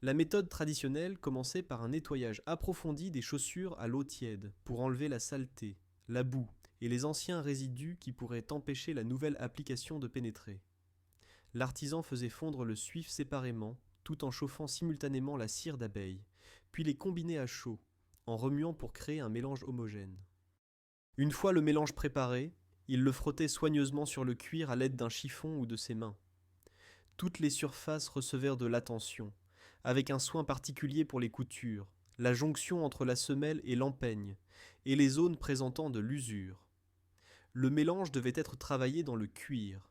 La méthode traditionnelle commençait par un nettoyage approfondi des chaussures à l'eau tiède pour enlever la saleté, la boue et les anciens résidus qui pourraient empêcher la nouvelle application de pénétrer. L'artisan faisait fondre le suif séparément, tout en chauffant simultanément la cire d'abeille, puis les combinait à chaud, en remuant pour créer un mélange homogène. Une fois le mélange préparé, il le frottait soigneusement sur le cuir à l'aide d'un chiffon ou de ses mains. Toutes les surfaces recevèrent de l'attention, avec un soin particulier pour les coutures, la jonction entre la semelle et l'empeigne, et les zones présentant de l'usure. Le mélange devait être travaillé dans le cuir,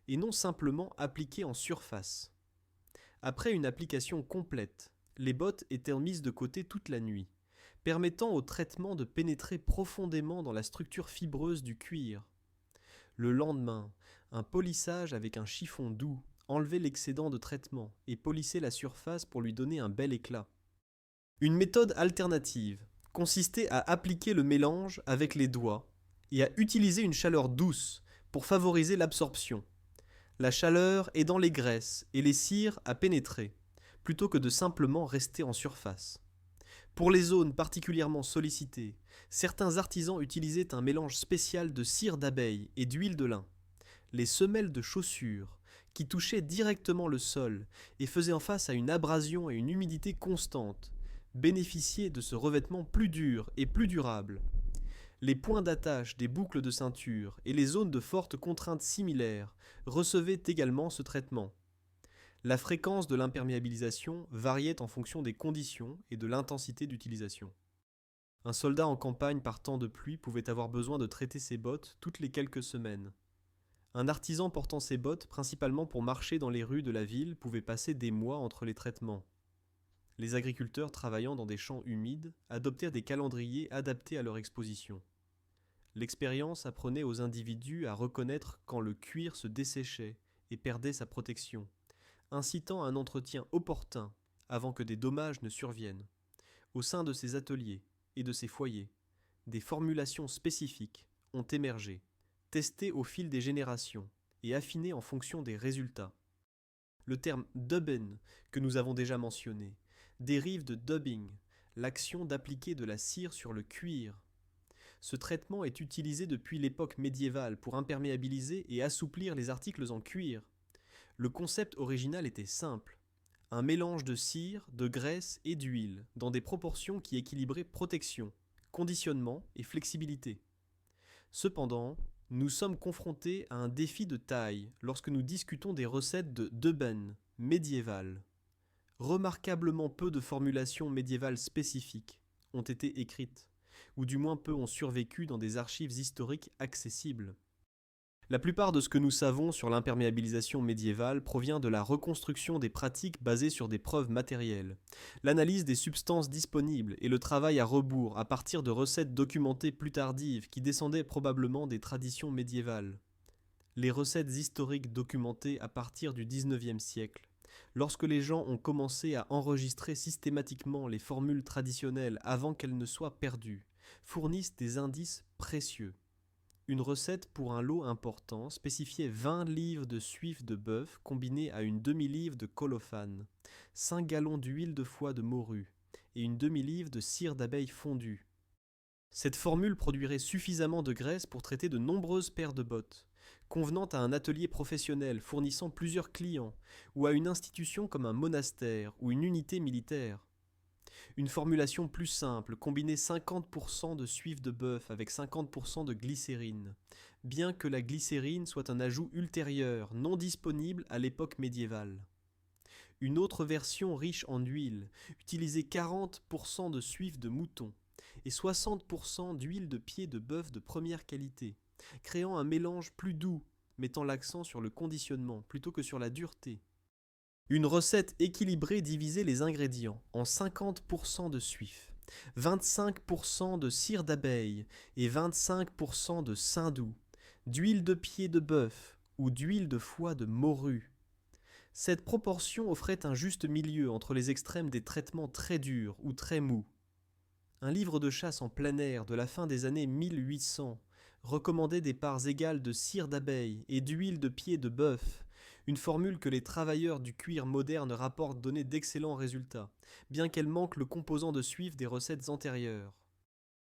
et non simplement appliqué en surface. Après une application complète, les bottes étaient mises de côté toute la nuit, permettant au traitement de pénétrer profondément dans la structure fibreuse du cuir. Le lendemain, Un polissage avec un chiffon doux enlevait l'excédent de traitement et polissait la surface pour lui donner un bel éclat. Une méthode alternative consistait à appliquer le mélange avec les doigts et à utiliser une chaleur douce pour favoriser l'absorption. La chaleur aidant les graisses et les cires à pénétrer, plutôt que de simplement rester en surface. Pour les zones particulièrement sollicitées, certains artisans utilisaient un mélange spécial de cire d'abeille et d'huile de lin. Les semelles de chaussures, qui touchaient directement le sol et faisaient en face à une abrasion et une humidité constante, bénéficiaient de ce revêtement plus dur et plus durable. Les points d'attache des boucles de ceinture et les zones de forte contrainte similaires recevaient également ce traitement. La fréquence de l'imperméabilisation variait en fonction des conditions et de l'intensité d'utilisation. Un soldat en campagne par temps de pluie pouvait avoir besoin de traiter ses bottes toutes les quelques semaines. Un artisan portant ses bottes principalement pour marcher dans les rues de la ville pouvait passer des mois entre les traitements. Les agriculteurs travaillant dans des champs humides adoptèrent des calendriers adaptés à leur exposition. L'expérience apprenait aux individus à reconnaître quand le cuir se desséchait et perdait sa protection, incitant à un entretien opportun avant que des dommages ne surviennent. Au sein de ces ateliers et de ces foyers, des formulations spécifiques ont émergé, testées au fil des générations et affinées en fonction des résultats. Le terme dubben, que nous avons déjà mentionné, dérive de dubbing, l'action d'appliquer de la cire sur le cuir. Ce traitement est utilisé depuis l'époque médiévale pour imperméabiliser et assouplir les articles en cuir. Le concept original était simple. Un mélange de cire, de graisse et d'huile, dans des proportions qui équilibraient protection, conditionnement et flexibilité. Cependant, nous sommes confrontés à un défi de taille lorsque nous discutons des recettes de dubben médiévales. Remarquablement peu de formulations médiévales spécifiques ont été écrites, ou du moins peu ont survécu dans des archives historiques accessibles. La plupart de ce que nous savons sur l'imperméabilisation médiévale provient de la reconstruction des pratiques basées sur des preuves matérielles, l'analyse des substances disponibles et le travail à rebours à partir de recettes documentées plus tardives qui descendaient probablement des traditions médiévales. Les recettes historiques documentées à partir du XIXe siècle, lorsque les gens ont commencé à enregistrer systématiquement les formules traditionnelles avant qu'elles ne soient perdues, fournissent des indices précieux. Une recette pour un lot important spécifiait 20 livres de suif de bœuf combinés à une demi-livre de colophane, 5 gallons d'huile de foie de morue et une demi-livre de cire d'abeille fondue. Cette formule produirait suffisamment de graisse pour traiter de nombreuses paires de bottes, convenant à un atelier professionnel fournissant plusieurs clients ou à une institution comme un monastère ou une unité militaire. Une formulation plus simple combinait 50% de suif de bœuf avec 50% de glycérine, bien que la glycérine soit un ajout ultérieur non disponible à l'époque médiévale. Une autre version riche en huile utilisait 40% de suif de mouton et 60% d'huile de pied de bœuf de première qualité, créant un mélange plus doux, mettant l'accent sur le conditionnement plutôt que sur la dureté. Une recette équilibrée divisait les ingrédients en 50% de suif, 25% de cire d'abeille et 25% de saindoux, d'huile de pied de bœuf ou d'huile de foie de morue. Cette proportion offrait un juste milieu entre les extrêmes des traitements très durs ou très mous. Un livre de chasse en plein air de la fin des années 1800 recommandait des parts égales de cire d'abeille et d'huile de pied de bœuf, une formule que les travailleurs du cuir moderne rapportent donner d'excellents résultats, bien qu'elle manque le composant de suif des recettes antérieures.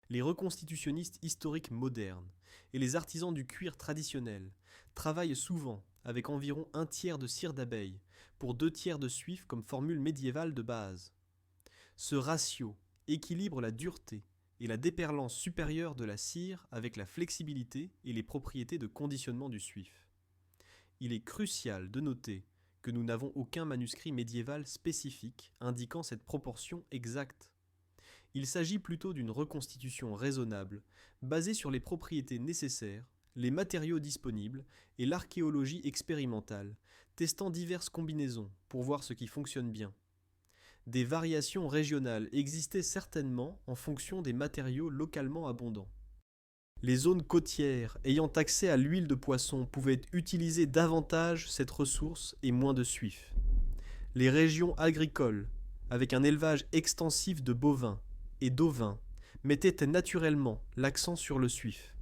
Les reconstitutionnistes historiques modernes et les artisans du cuir traditionnel travaillent souvent avec environ un tiers de cire d'abeille pour 2 tiers de suif comme formule médiévale de base. Ce ratio équilibre la dureté et la déperlance supérieure de la cire avec la flexibilité et les propriétés de conditionnement du suif. Il est crucial de noter que nous n'avons aucun manuscrit médiéval spécifique indiquant cette proportion exacte. Il s'agit plutôt d'une reconstitution raisonnable, basée sur les propriétés nécessaires, les matériaux disponibles et l'archéologie expérimentale, testant diverses combinaisons pour voir ce qui fonctionne bien. Des variations régionales existaient certainement en fonction des matériaux localement abondants. Les zones côtières ayant accès à l'huile de poisson pouvaient utiliser davantage cette ressource et moins de suif. Les régions agricoles, avec un élevage extensif de bovins et d'ovins, mettaient naturellement l'accent sur le suif.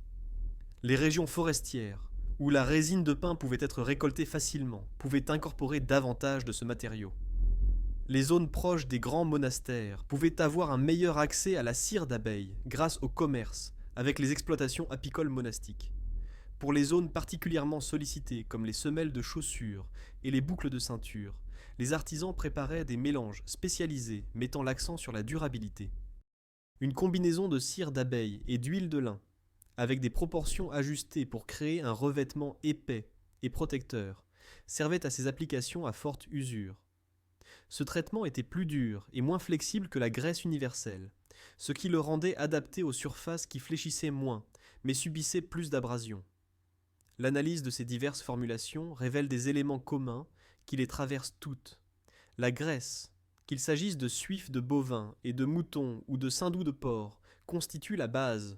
Les régions forestières, où la résine de pin pouvait être récoltée facilement, pouvaient incorporer davantage de ce matériau. Les zones proches des grands monastères pouvaient avoir un meilleur accès à la cire d'abeille grâce au commerce avec les exploitations apicoles monastiques. Pour les zones particulièrement sollicitées comme les semelles de chaussures et les boucles de ceinture, les artisans préparaient des mélanges spécialisés mettant l'accent sur la durabilité. Une combinaison de cire d'abeille et d'huile de lin, avec des proportions ajustées pour créer un revêtement épais et protecteur, servait à ces applications à forte usure. Ce traitement était plus dur et moins flexible que la graisse universelle, ce qui le rendait adapté aux surfaces qui fléchissaient moins, mais subissaient plus d'abrasion. L'analyse de ces diverses formulations révèle des éléments communs qui les traversent toutes. La graisse, qu'il s'agisse de suif de bovin et de mouton ou de saindoux de porc, constitue la base.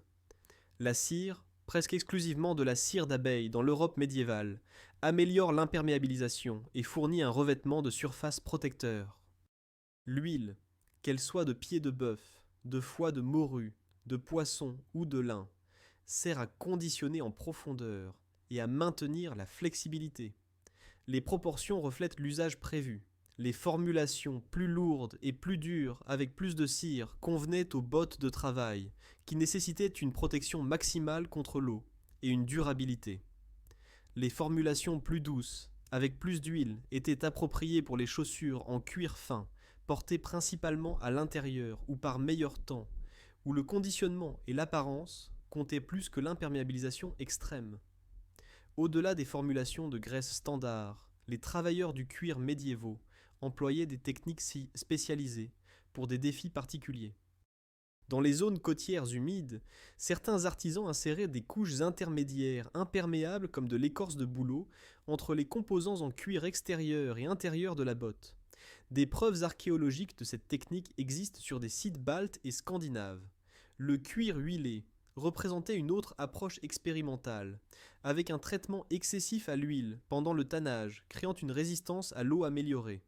La cire, presque exclusivement de la cire d'abeille dans l'Europe médiévale, améliore l'imperméabilisation et fournit un revêtement de surface protecteur. L'huile, qu'elle soit de pied de bœuf, de foie de morue, de poisson ou de lin, sert à conditionner en profondeur et à maintenir la flexibilité. Les proportions reflètent l'usage prévu. Les formulations plus lourdes et plus dures avec plus de cire convenaient aux bottes de travail, qui nécessitaient une protection maximale contre l'eau et une durabilité. Les formulations plus douces, avec plus d'huile, étaient appropriées pour les chaussures en cuir fin, portées principalement à l'intérieur ou par meilleur temps, où le conditionnement et l'apparence comptaient plus que l'imperméabilisation extrême. Au-delà des formulations de graisse standard, les travailleurs du cuir médiévaux employaient des techniques spécialisées pour des défis particuliers. Dans les zones côtières humides, certains artisans inséraient des couches intermédiaires imperméables comme de l'écorce de bouleau entre les composants en cuir extérieur et intérieur de la botte. Des preuves archéologiques de cette technique existent sur des sites baltes et scandinaves. Le cuir huilé représentait une autre approche expérimentale, avec un traitement excessif à l'huile pendant le tannage, créant une résistance à l'eau améliorée.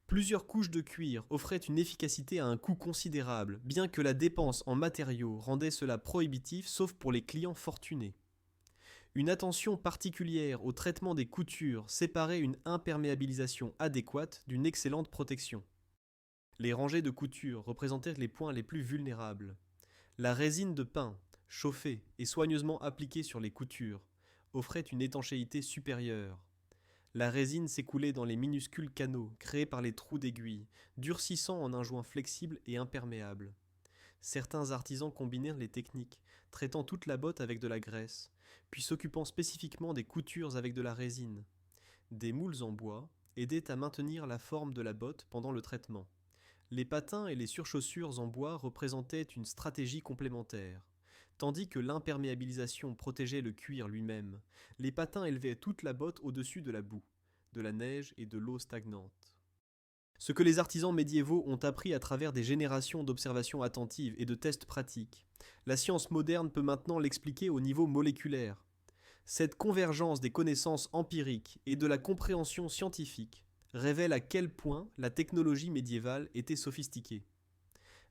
Plusieurs couches de cuir offraient une efficacité à un coût considérable, bien que la dépense en matériaux rendait cela prohibitif sauf pour les clients fortunés. Une attention particulière au traitement des coutures séparait une imperméabilisation adéquate d'une excellente protection. Les rangées de coutures représentaient les points les plus vulnérables. La résine de pin, chauffée et soigneusement appliquée sur les coutures, offrait une étanchéité supérieure. La résine s'écoulait dans les minuscules canaux créés par les trous d'aiguille, durcissant en un joint flexible et imperméable. Certains artisans combinèrent les techniques, traitant toute la botte avec de la graisse, puis s'occupant spécifiquement des coutures avec de la résine. Des moules en bois aidaient à maintenir la forme de la botte pendant le traitement. Les patins et les surchaussures en bois représentaient une stratégie complémentaire. Tandis que l'imperméabilisation protégeait le cuir lui-même, les patins élevaient toute la botte au-dessus de la boue, de la neige et de l'eau stagnante. Ce que les artisans médiévaux ont appris à travers des générations d'observations attentives et de tests pratiques, la science moderne peut maintenant l'expliquer au niveau moléculaire. Cette convergence des connaissances empiriques et de la compréhension scientifique révèle à quel point la technologie médiévale était sophistiquée.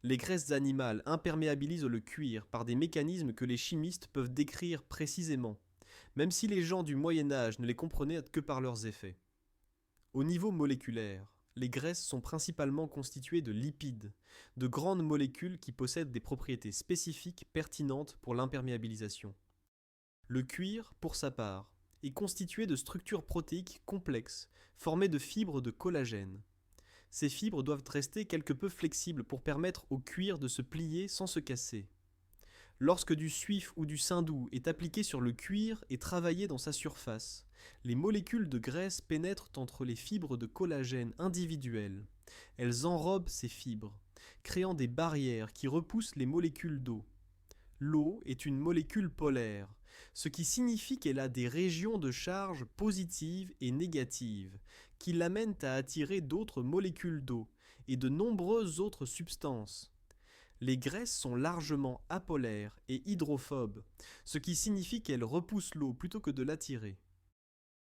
Les graisses animales imperméabilisent le cuir par des mécanismes que les chimistes peuvent décrire précisément, même si les gens du Moyen Âge ne les comprenaient que par leurs effets. Au niveau moléculaire, les graisses sont principalement constituées de lipides, de grandes molécules qui possèdent des propriétés spécifiques pertinentes pour l'imperméabilisation. Le cuir, pour sa part, est constitué de structures protéiques complexes, formées de fibres de collagène. Ces fibres doivent rester quelque peu flexibles pour permettre au cuir de se plier sans se casser. Lorsque du suif ou du saindoux est appliqué sur le cuir et travaillé dans sa surface, les molécules de graisse pénètrent entre les fibres de collagène individuelles. Elles enrobent ces fibres, créant des barrières qui repoussent les molécules d'eau. L'eau est une molécule polaire, ce qui signifie qu'elle a des régions de charge positives et négatives, qui l'amènent à attirer d'autres molécules d'eau et de nombreuses autres substances. Les graisses sont largement apolaires et hydrophobes, ce qui signifie qu'elles repoussent l'eau plutôt que de l'attirer.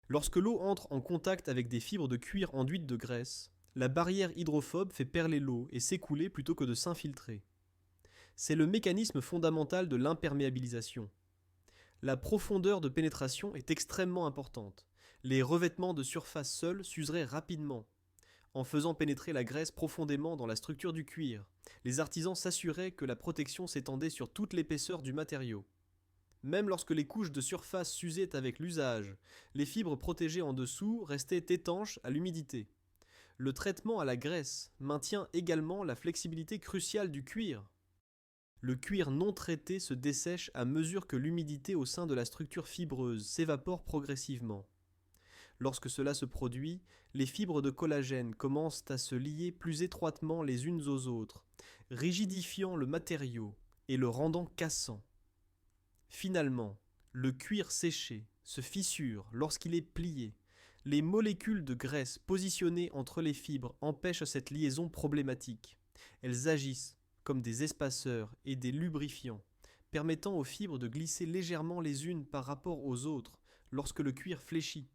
Lorsque l'eau entre en contact avec des fibres de cuir enduites de graisse, la barrière hydrophobe fait perler l'eau et s'écouler plutôt que de s'infiltrer. C'est le mécanisme fondamental de l'imperméabilisation. La profondeur de pénétration est extrêmement importante. Les revêtements de surface seuls s'useraient rapidement. En faisant pénétrer la graisse profondément dans la structure du cuir, les artisans s'assuraient que la protection s'étendait sur toute l'épaisseur du matériau. Même lorsque les couches de surface s'usaient avec l'usage, les fibres protégées en dessous restaient étanches à l'humidité. Le traitement à la graisse maintient également la flexibilité cruciale du cuir. Le cuir non traité se dessèche à mesure que l'humidité au sein de la structure fibreuse s'évapore progressivement. Lorsque cela se produit, les fibres de collagène commencent à se lier plus étroitement les unes aux autres, rigidifiant le matériau et le rendant cassant. Finalement, le cuir séché se fissure lorsqu'il est plié. Les molécules de graisse positionnées entre les fibres empêchent cette liaison problématique. Elles agissent comme des espaceurs et des lubrifiants, permettant aux fibres de glisser légèrement les unes par rapport aux autres lorsque le cuir fléchit.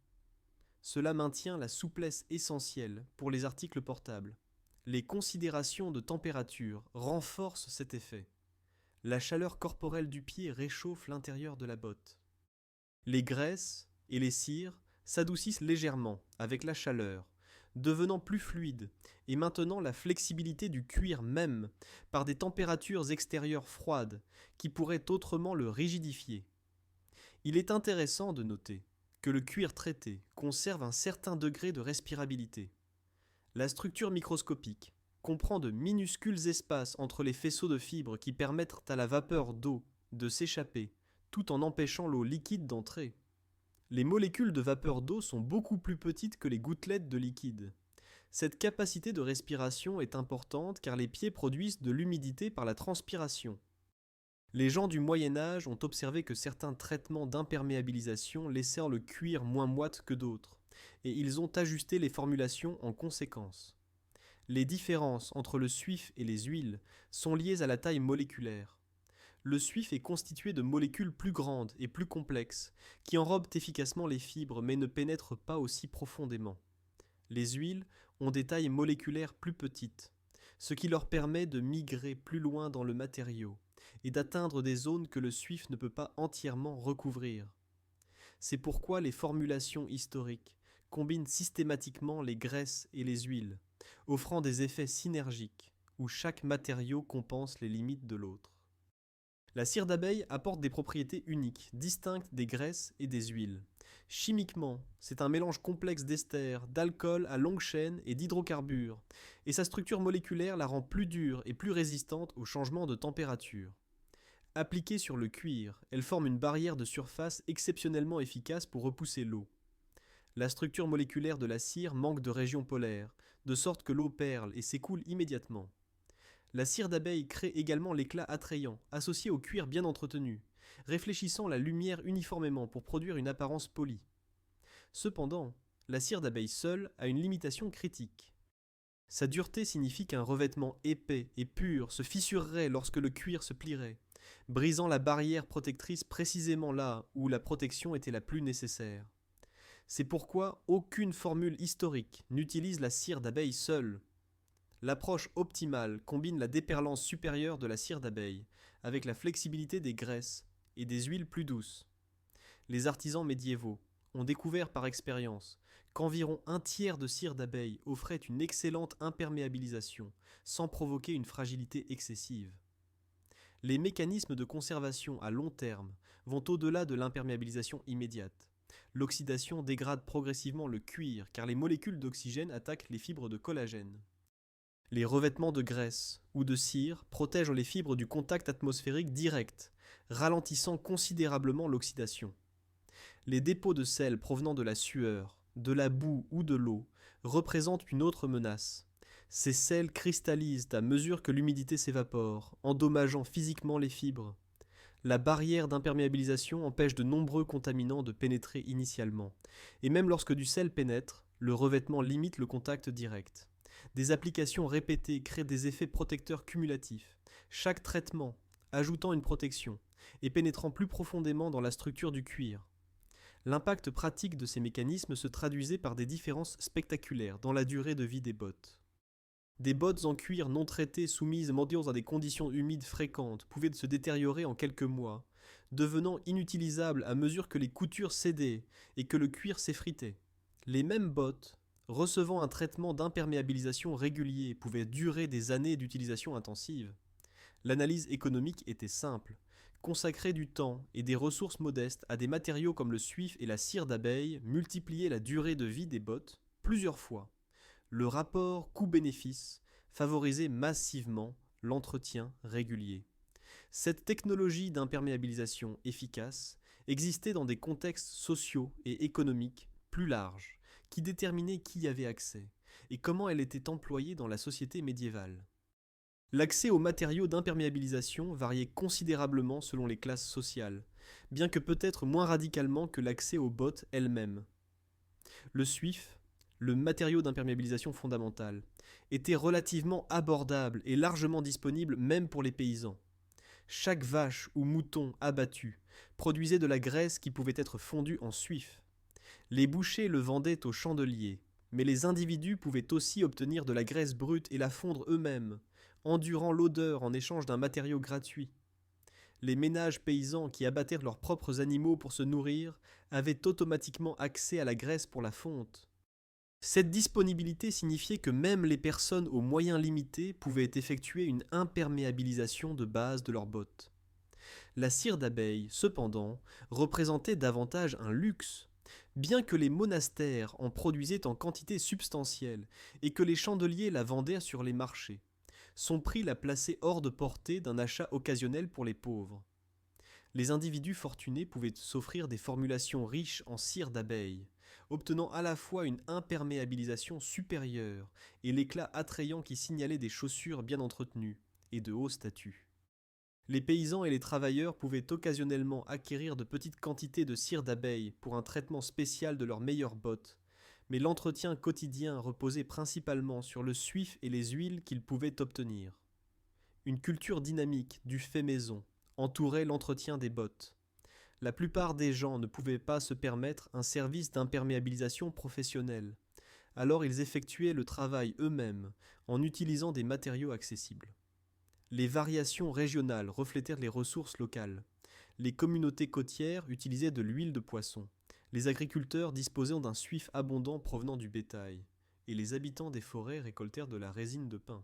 Cela maintient la souplesse essentielle pour les articles portables. Les considérations de température renforcent cet effet. La chaleur corporelle du pied réchauffe l'intérieur de la botte. Les graisses et les cires s'adoucissent légèrement avec la chaleur, devenant plus fluides et maintenant la flexibilité du cuir même par des températures extérieures froides qui pourraient autrement le rigidifier. Il est intéressant de noter que le cuir traité conserve un certain degré de respirabilité. La structure microscopique comprend de minuscules espaces entre les faisceaux de fibres qui permettent à la vapeur d'eau de s'échapper, tout en empêchant l'eau liquide d'entrer. Les molécules de vapeur d'eau sont beaucoup plus petites que les gouttelettes de liquide. Cette capacité de respiration est importante car les pieds produisent de l'humidité par la transpiration. Les gens du Moyen Âge ont observé que certains traitements d'imperméabilisation laissèrent le cuir moins moite que d'autres, et ils ont ajusté les formulations en conséquence. Les différences entre le suif et les huiles sont liées à la taille moléculaire. Le suif est constitué de molécules plus grandes et plus complexes, qui enrobent efficacement les fibres mais ne pénètrent pas aussi profondément. Les huiles ont des tailles moléculaires plus petites, ce qui leur permet de migrer plus loin dans le matériau et d'atteindre des zones que le suif ne peut pas entièrement recouvrir. C'est pourquoi les formulations historiques combinent systématiquement les graisses et les huiles, offrant des effets synergiques où chaque matériau compense les limites de l'autre. La cire d'abeille apporte des propriétés uniques, distinctes des graisses et des huiles. Chimiquement, c'est un mélange complexe d'esters, d'alcool à longue chaîne et d'hydrocarbures, et sa structure moléculaire la rend plus dure et plus résistante aux changements de température. Appliquée sur le cuir, elle forme une barrière de surface exceptionnellement efficace pour repousser l'eau. La structure moléculaire de la cire manque de régions polaires, de sorte que l'eau perle et s'écoule immédiatement. La cire d'abeille crée également l'éclat attrayant, associé au cuir bien entretenu, réfléchissant la lumière uniformément pour produire une apparence polie. Cependant, la cire d'abeille seule a une limitation critique. Sa dureté signifie qu'un revêtement épais et pur se fissurerait lorsque le cuir se plierait, brisant la barrière protectrice précisément là où la protection était la plus nécessaire. C'est pourquoi aucune formule historique n'utilise la cire d'abeille seule. L'approche optimale combine la déperlance supérieure de la cire d'abeille avec la flexibilité des graisses et des huiles plus douces. Les artisans médiévaux ont découvert par expérience qu'environ un tiers de cire d'abeille offrait une excellente imperméabilisation sans provoquer une fragilité excessive. Les mécanismes de conservation à long terme vont au-delà de l'imperméabilisation immédiate. L'oxydation dégrade progressivement le cuir car les molécules d'oxygène attaquent les fibres de collagène. Les revêtements de graisse ou de cire protègent les fibres du contact atmosphérique direct, ralentissant considérablement l'oxydation. Les dépôts de sel provenant de la sueur, de la boue ou de l'eau représentent une autre menace. Ces sels cristallisent à mesure que l'humidité s'évapore, endommageant physiquement les fibres. La barrière d'imperméabilisation empêche de nombreux contaminants de pénétrer initialement, et même lorsque du sel pénètre, le revêtement limite le contact direct. Des applications répétées créent des effets protecteurs cumulatifs, chaque traitement ajoutant une protection et pénétrant plus profondément dans la structure du cuir. L'impact pratique de ces mécanismes se traduisait par des différences spectaculaires dans la durée de vie des bottes. Des bottes en cuir non traitées soumises mendiant à des conditions humides fréquentes pouvaient se détériorer en quelques mois, devenant inutilisables à mesure que les coutures cédaient et que le cuir s'effritait. Les mêmes bottes, recevant un traitement d'imperméabilisation régulier, pouvaient durer des années d'utilisation intensive. L'analyse économique était simple. Consacrer du temps et des ressources modestes à des matériaux comme le suif et la cire d'abeille multipliait la durée de vie des bottes plusieurs fois. Le rapport coût-bénéfice favorisait massivement l'entretien régulier. Cette technologie d'imperméabilisation efficace existait dans des contextes sociaux et économiques plus larges, qui déterminaient qui y avait accès et comment elle était employée dans la société médiévale. L'accès aux matériaux d'imperméabilisation variait considérablement selon les classes sociales, bien que peut-être moins radicalement que l'accès aux bottes elles-mêmes. Le suif, le matériau d'imperméabilisation fondamental, était relativement abordable et largement disponible même pour les paysans. Chaque vache ou mouton abattu produisait de la graisse qui pouvait être fondue en suif. Les bouchers le vendaient aux chandeliers, mais les individus pouvaient aussi obtenir de la graisse brute et la fondre eux-mêmes, endurant l'odeur en échange d'un matériau gratuit. Les ménages paysans qui abattaient leurs propres animaux pour se nourrir avaient automatiquement accès à la graisse pour la fonte. Cette disponibilité signifiait que même les personnes aux moyens limités pouvaient effectuer une imperméabilisation de base de leurs bottes. La cire d'abeille, cependant, représentait davantage un luxe, bien que les monastères en produisaient en quantité substantielle et que les chandeliers la vendaient sur les marchés. Son prix la plaçait hors de portée d'un achat occasionnel pour les pauvres. Les individus fortunés pouvaient s'offrir des formulations riches en cire d'abeille, obtenant à la fois une imperméabilisation supérieure et l'éclat attrayant qui signalait des chaussures bien entretenues et de haut statut. Les paysans et les travailleurs pouvaient occasionnellement acquérir de petites quantités de cire d'abeille pour un traitement spécial de leurs meilleures bottes, mais l'entretien quotidien reposait principalement sur le suif et les huiles qu'ils pouvaient obtenir. Une culture dynamique du fait maison entourait l'entretien des bottes. La plupart des gens ne pouvaient pas se permettre un service d'imperméabilisation professionnel, alors ils effectuaient le travail eux-mêmes en utilisant des matériaux accessibles. Les variations régionales reflétèrent les ressources locales. Les communautés côtières utilisaient de l'huile de poisson, les agriculteurs disposaient d'un suif abondant provenant du bétail, et les habitants des forêts récoltèrent de la résine de pin.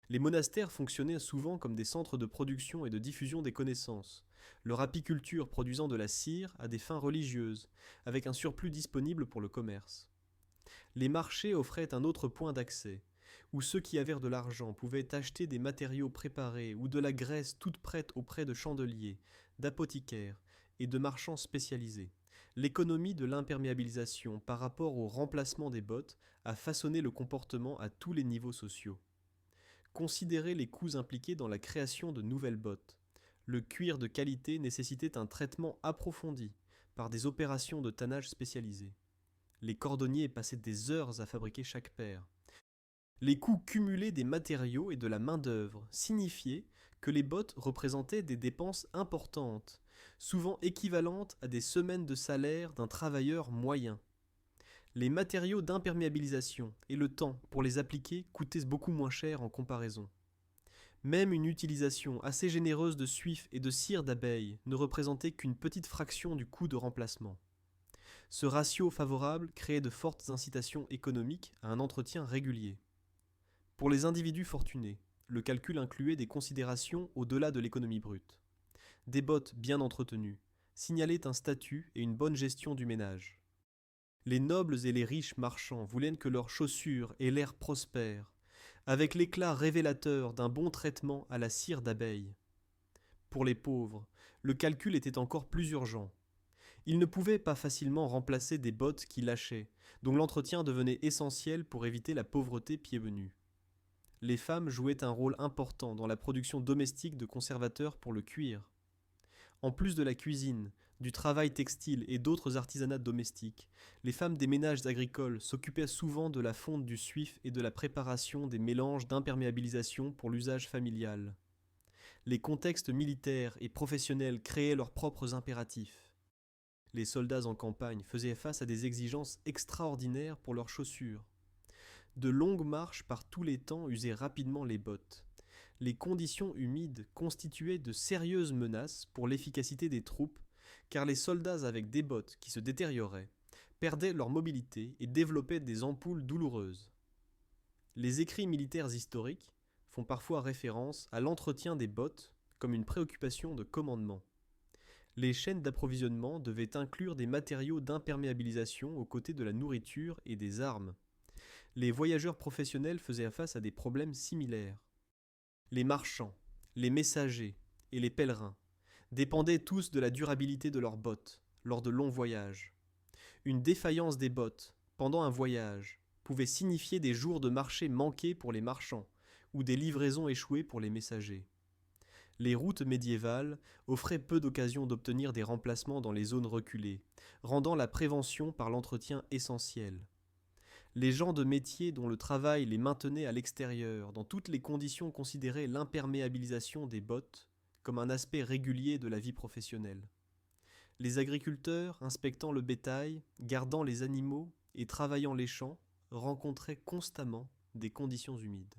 Les monastères fonctionnaient souvent comme des centres de production et de diffusion des connaissances, leur apiculture produisant de la cire à des fins religieuses, avec un surplus disponible pour le commerce. Les marchés offraient un autre point d'accès, où ceux qui avaient de l'argent pouvaient acheter des matériaux préparés ou de la graisse toute prête auprès de chandeliers, d'apothicaires et de marchands spécialisés. L'économie de l'imperméabilisation par rapport au remplacement des bottes a façonné le comportement à tous les niveaux sociaux. Considérez les coûts impliqués dans la création de nouvelles bottes. Le cuir de qualité nécessitait un traitement approfondi par des opérations de tannage spécialisées. Les cordonniers passaient des heures à fabriquer chaque paire. Les coûts cumulés des matériaux et de la main-d'œuvre signifiaient que les bottes représentaient des dépenses importantes, souvent équivalentes à des semaines de salaire d'un travailleur moyen. Les matériaux d'imperméabilisation et le temps pour les appliquer coûtaient beaucoup moins cher en comparaison. Même une utilisation assez généreuse de suif et de cire d'abeille ne représentait qu'une petite fraction du coût de remplacement. Ce ratio favorable créait de fortes incitations économiques à un entretien régulier. Pour les individus fortunés, le calcul incluait des considérations au-delà de l'économie brute. Des bottes bien entretenues signalaient un statut et une bonne gestion du ménage. Les nobles et les riches marchands voulaient que leurs chaussures aient l'air prospère, avec l'éclat révélateur d'un bon traitement à la cire d'abeille. Pour les pauvres, le calcul était encore plus urgent. Ils ne pouvaient pas facilement remplacer des bottes qui lâchaient, dont l'entretien devenait essentiel pour éviter la pauvreté pieds nus. Les femmes jouaient un rôle important dans la production domestique de conservateurs pour le cuir. En plus de la cuisine, du travail textile et d'autres artisanats domestiques, les femmes des ménages agricoles s'occupaient souvent de la fonte du suif et de la préparation des mélanges d'imperméabilisation pour l'usage familial. Les contextes militaires et professionnels créaient leurs propres impératifs. Les soldats en campagne faisaient face à des exigences extraordinaires pour leurs chaussures. De longues marches par tous les temps usaient rapidement les bottes. Les conditions humides constituaient de sérieuses menaces pour l'efficacité des troupes, car les soldats avec des bottes qui se détérioraient perdaient leur mobilité et développaient des ampoules douloureuses. Les écrits militaires historiques font parfois référence à l'entretien des bottes comme une préoccupation de commandement. Les chaînes d'approvisionnement devaient inclure des matériaux d'imperméabilisation aux côtés de la nourriture et des armes. Les voyageurs professionnels faisaient face à des problèmes similaires. Les marchands, les messagers et les pèlerins dépendaient tous de la durabilité de leurs bottes lors de longs voyages. Une défaillance des bottes pendant un voyage pouvait signifier des jours de marché manqués pour les marchands ou des livraisons échouées pour les messagers. Les routes médiévales offraient peu d'occasions d'obtenir des remplacements dans les zones reculées, rendant la prévention par l'entretien essentiel. Les gens de métier dont le travail les maintenait à l'extérieur, dans toutes les conditions, considéraient l'imperméabilisation des bottes comme un aspect régulier de la vie professionnelle. Les agriculteurs, inspectant le bétail, gardant les animaux et travaillant les champs, rencontraient constamment des conditions humides.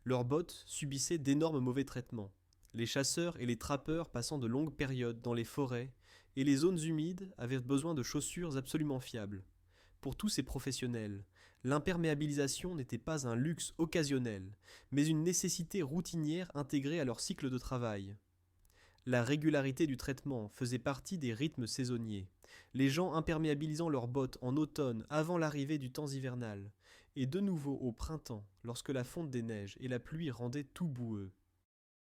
Leurs bottes subissaient d'énormes mauvais traitements. Les chasseurs et les trappeurs passant de longues périodes dans les forêts et les zones humides avaient besoin de chaussures absolument fiables. Pour tous ces professionnels, l'imperméabilisation n'était pas un luxe occasionnel, mais une nécessité routinière intégrée à leur cycle de travail. La régularité du traitement faisait partie des rythmes saisonniers, les gens imperméabilisant leurs bottes en automne avant l'arrivée du temps hivernal, et de nouveau au printemps lorsque la fonte des neiges et la pluie rendaient tout boueux.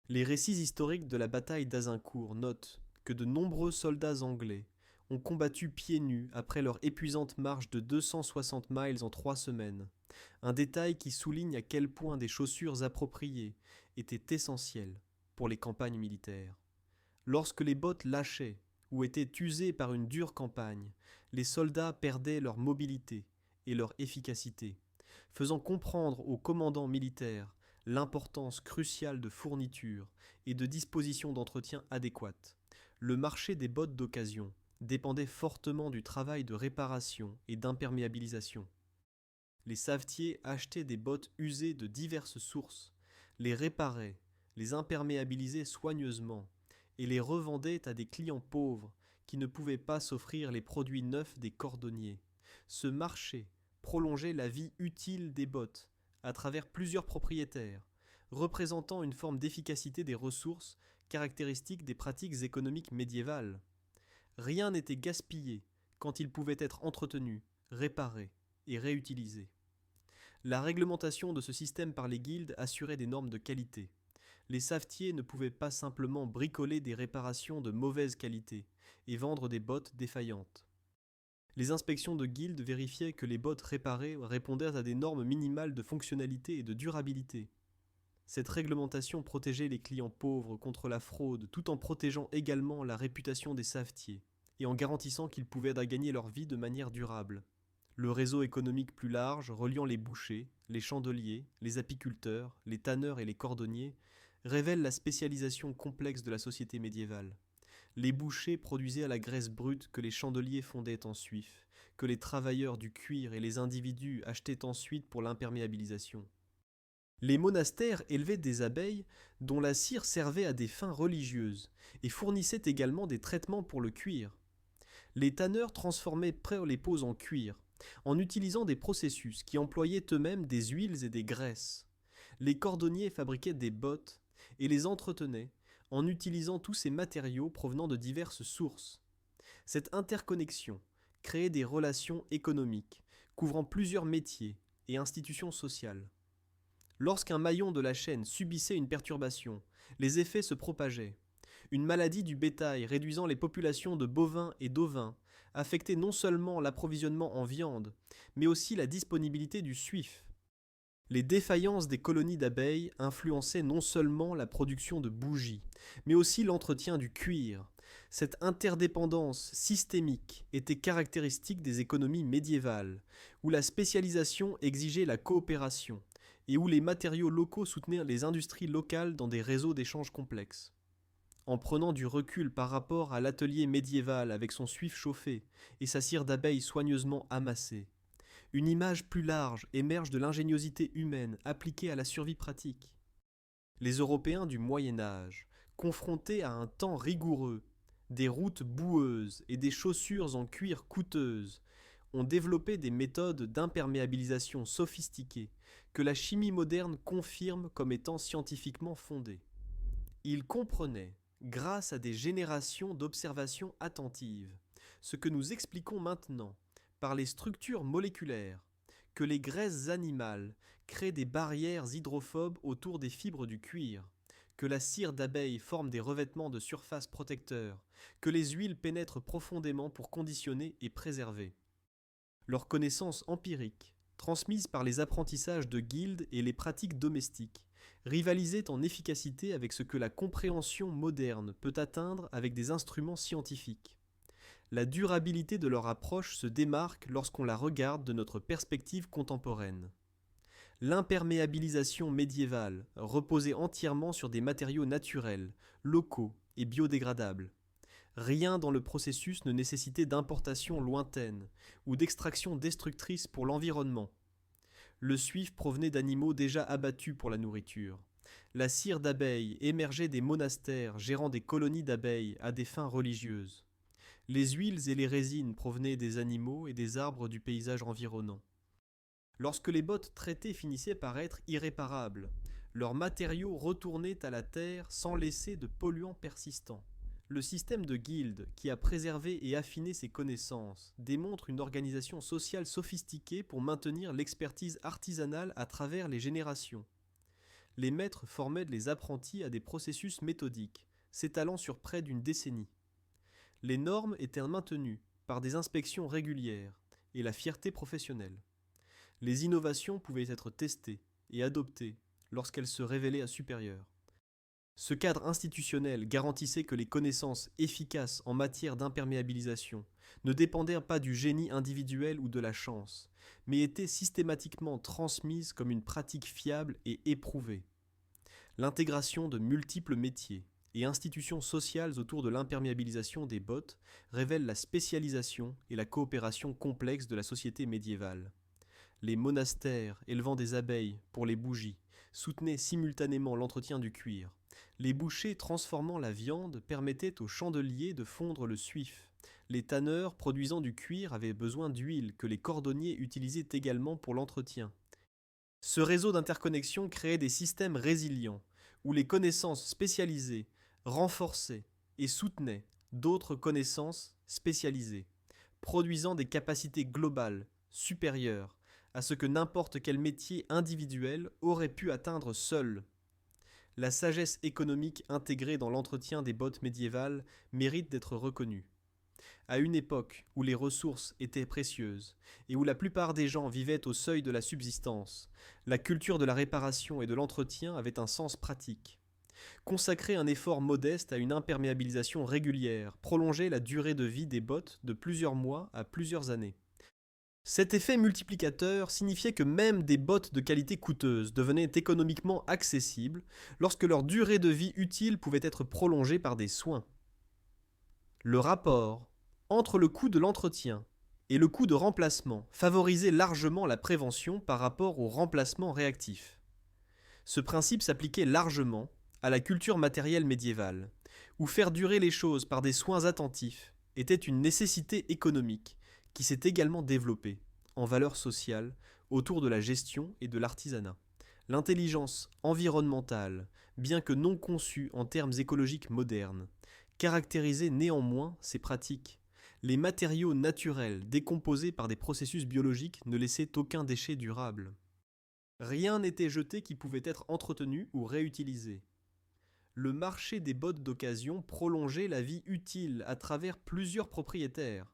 Les récits historiques de la bataille d'Azincourt notent que de nombreux soldats anglais ont combattu pieds nus après leur épuisante marche de 260 miles en 3 semaines, un détail qui souligne à quel point des chaussures appropriées étaient essentielles pour les campagnes militaires. Lorsque les bottes lâchaient ou étaient usées par une dure campagne, les soldats perdaient leur mobilité et leur efficacité, faisant comprendre aux commandants militaires l'importance cruciale de fournitures et de dispositions d'entretien adéquates. Le marché des bottes d'occasion dépendait fortement du travail de réparation et d'imperméabilisation. Les savetiers achetaient des bottes usées de diverses sources, les réparaient, les imperméabilisaient soigneusement et les revendaient à des clients pauvres qui ne pouvaient pas s'offrir les produits neufs des cordonniers. Ce marché prolongeait la vie utile des bottes à travers plusieurs propriétaires, représentant une forme d'efficacité des ressources caractéristique des pratiques économiques médiévales. Rien n'était gaspillé quand il pouvait être entretenu, réparé et réutilisé. La réglementation de ce système par les guildes assurait des normes de qualité. Les savetiers ne pouvaient pas simplement bricoler des réparations de mauvaise qualité et vendre des bottes défaillantes. Les inspections de guildes vérifiaient que les bottes réparées répondaient à des normes minimales de fonctionnalité et de durabilité. Cette réglementation protégeait les clients pauvres contre la fraude tout en protégeant également la réputation des savetiers et en garantissant qu'ils pouvaient gagner leur vie de manière durable. Le réseau économique plus large, reliant les bouchers, les chandeliers, les apiculteurs, les tanneurs et les cordonniers, révèle la spécialisation complexe de la société médiévale. Les bouchers produisaient à la graisse brute que les chandeliers fondaient en suif, que les travailleurs du cuir et les individus achetaient ensuite pour l'imperméabilisation. Les monastères élevaient des abeilles dont la cire servait à des fins religieuses et fournissaient également des traitements pour le cuir. Les tanneurs transformaient les peaux en cuir, en utilisant des processus qui employaient eux-mêmes des huiles et des graisses. Les cordonniers fabriquaient des bottes et les entretenaient en utilisant tous ces matériaux provenant de diverses sources. Cette interconnexion créait des relations économiques, couvrant plusieurs métiers et institutions sociales. Lorsqu'un maillon de la chaîne subissait une perturbation, les effets se propageaient. Une maladie du bétail réduisant les populations de bovins et d'ovins affectait non seulement l'approvisionnement en viande, mais aussi la disponibilité du suif. Les défaillances des colonies d'abeilles influençaient non seulement la production de bougies, mais aussi l'entretien du cuir. Cette interdépendance systémique était caractéristique des économies médiévales, où la spécialisation exigeait la coopération et où les matériaux locaux soutenaient les industries locales dans des réseaux d'échanges complexes. En prenant du recul par rapport à l'atelier médiéval avec son suif chauffé et sa cire d'abeille soigneusement amassée, une image plus large émerge de l'ingéniosité humaine appliquée à la survie pratique. Les Européens du Moyen Âge, confrontés à un temps rigoureux, des routes boueuses et des chaussures en cuir coûteuses, ont développé des méthodes d'imperméabilisation sophistiquées que la chimie moderne confirme comme étant scientifiquement fondées. Ils comprenaient, grâce à des générations d'observations attentives, ce que nous expliquons maintenant par les structures moléculaires, que les graisses animales créent des barrières hydrophobes autour des fibres du cuir, que la cire d'abeille forme des revêtements de surface protecteurs, que les huiles pénètrent profondément pour conditionner et préserver. Leurs connaissances empiriques, transmises par les apprentissages de guildes et les pratiques domestiques, rivalisaient en efficacité avec ce que la compréhension moderne peut atteindre avec des instruments scientifiques. La durabilité de leur approche se démarque lorsqu'on la regarde de notre perspective contemporaine. L'imperméabilisation médiévale reposait entièrement sur des matériaux naturels, locaux et biodégradables. Rien dans le processus ne nécessitait d'importation lointaine ou d'extraction destructrice pour l'environnement. Le suif provenait d'animaux déjà abattus pour la nourriture. La cire d'abeille émergeait des monastères gérant des colonies d'abeilles à des fins religieuses. Les huiles et les résines provenaient des animaux et des arbres du paysage environnant. Lorsque les bottes traitées finissaient par être irréparables, leurs matériaux retournaient à la terre sans laisser de polluants persistants. Le système de guildes, qui a préservé et affiné ses connaissances, démontre une organisation sociale sophistiquée pour maintenir l'expertise artisanale à travers les générations. Les maîtres formaient les apprentis à des processus méthodiques, s'étalant sur près d'une décennie. Les normes étaient maintenues par des inspections régulières et la fierté professionnelle. Les innovations pouvaient être testées et adoptées lorsqu'elles se révélaient supérieures. Ce cadre institutionnel garantissait que les connaissances efficaces en matière d'imperméabilisation ne dépendaient pas du génie individuel ou de la chance, mais étaient systématiquement transmises comme une pratique fiable et éprouvée. L'intégration de multiples métiers et institutions sociales autour de l'imperméabilisation des bottes révèle la spécialisation et la coopération complexe de la société médiévale. Les monastères élevant des abeilles pour les bougies soutenaient simultanément l'entretien du cuir. Les bouchers transformant la viande permettaient aux chandeliers de fondre le suif. Les tanneurs produisant du cuir avaient besoin d'huile que les cordonniers utilisaient également pour l'entretien. Ce réseau d'interconnexion créait des systèmes résilients, où les connaissances spécialisées renforçaient et soutenaient d'autres connaissances spécialisées, produisant des capacités globales supérieures à ce que n'importe quel métier individuel aurait pu atteindre seul. La sagesse économique intégrée dans l'entretien des bottes médiévales mérite d'être reconnue. À une époque où les ressources étaient précieuses et où la plupart des gens vivaient au seuil de la subsistance, la culture de la réparation et de l'entretien avait un sens pratique. Consacrer un effort modeste à une imperméabilisation régulière prolongeait la durée de vie des bottes de plusieurs mois à plusieurs années. Cet effet multiplicateur signifiait que même des bottes de qualité coûteuse devenaient économiquement accessibles lorsque leur durée de vie utile pouvait être prolongée par des soins. Le rapport entre le coût de l'entretien et le coût de remplacement favorisait largement la prévention par rapport au remplacement réactif. Ce principe s'appliquait largement à la culture matérielle médiévale, où faire durer les choses par des soins attentifs était une nécessité économique qui s'est également développée, en valeur sociale, autour de la gestion et de l'artisanat. L'intelligence environnementale, bien que non conçue en termes écologiques modernes, caractérisait néanmoins ces pratiques. Les matériaux naturels décomposés par des processus biologiques ne laissaient aucun déchet durable. Rien n'était jeté qui pouvait être entretenu ou réutilisé. Le marché des bottes d'occasion prolongeait la vie utile à travers plusieurs propriétaires.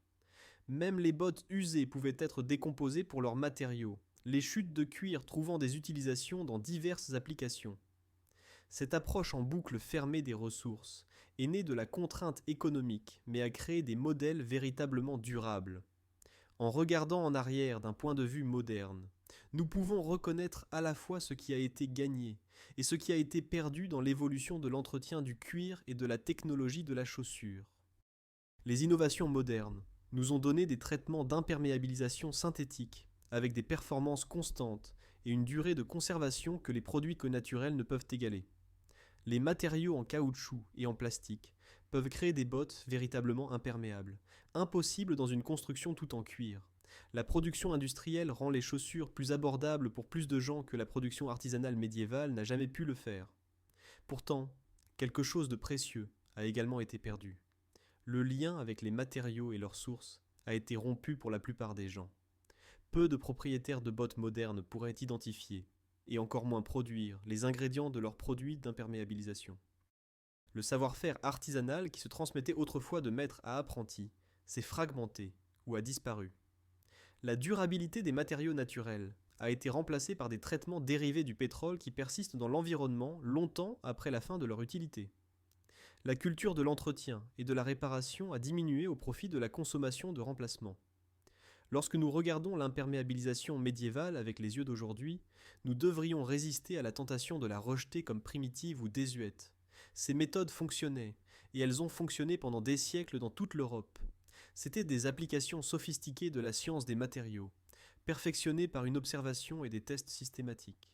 Même les bottes usées pouvaient être décomposées pour leurs matériaux, les chutes de cuir trouvant des utilisations dans diverses applications. Cette approche en boucle fermée des ressources est née de la contrainte économique, mais a créé des modèles véritablement durables. En regardant en arrière d'un point de vue moderne, nous pouvons reconnaître à la fois ce qui a été gagné et ce qui a été perdu dans l'évolution de l'entretien du cuir et de la technologie de la chaussure. Les innovations modernes nous ont donné des traitements d'imperméabilisation synthétique avec des performances constantes et une durée de conservation que les produits connaturels ne peuvent égaler. Les matériaux en caoutchouc et en plastique peuvent créer des bottes véritablement imperméables, impossibles dans une construction tout en cuir. La production industrielle rend les chaussures plus abordables pour plus de gens que la production artisanale médiévale n'a jamais pu le faire. Pourtant, quelque chose de précieux a également été perdu. Le lien avec les matériaux et leurs sources a été rompu pour la plupart des gens. Peu de propriétaires de bottes modernes pourraient identifier, et encore moins produire, les ingrédients de leurs produits d'imperméabilisation. Le savoir-faire artisanal qui se transmettait autrefois de maître à apprenti s'est fragmenté ou a disparu. La durabilité des matériaux naturels a été remplacée par des traitements dérivés du pétrole qui persistent dans l'environnement longtemps après la fin de leur utilité. La culture de l'entretien et de la réparation a diminué au profit de la consommation de remplacement. Lorsque nous regardons l'imperméabilisation médiévale avec les yeux d'aujourd'hui, nous devrions résister à la tentation de la rejeter comme primitive ou désuète. Ces méthodes fonctionnaient, et elles ont fonctionné pendant des siècles dans toute l'Europe. C'étaient des applications sophistiquées de la science des matériaux, perfectionnées par une observation et des tests systématiques.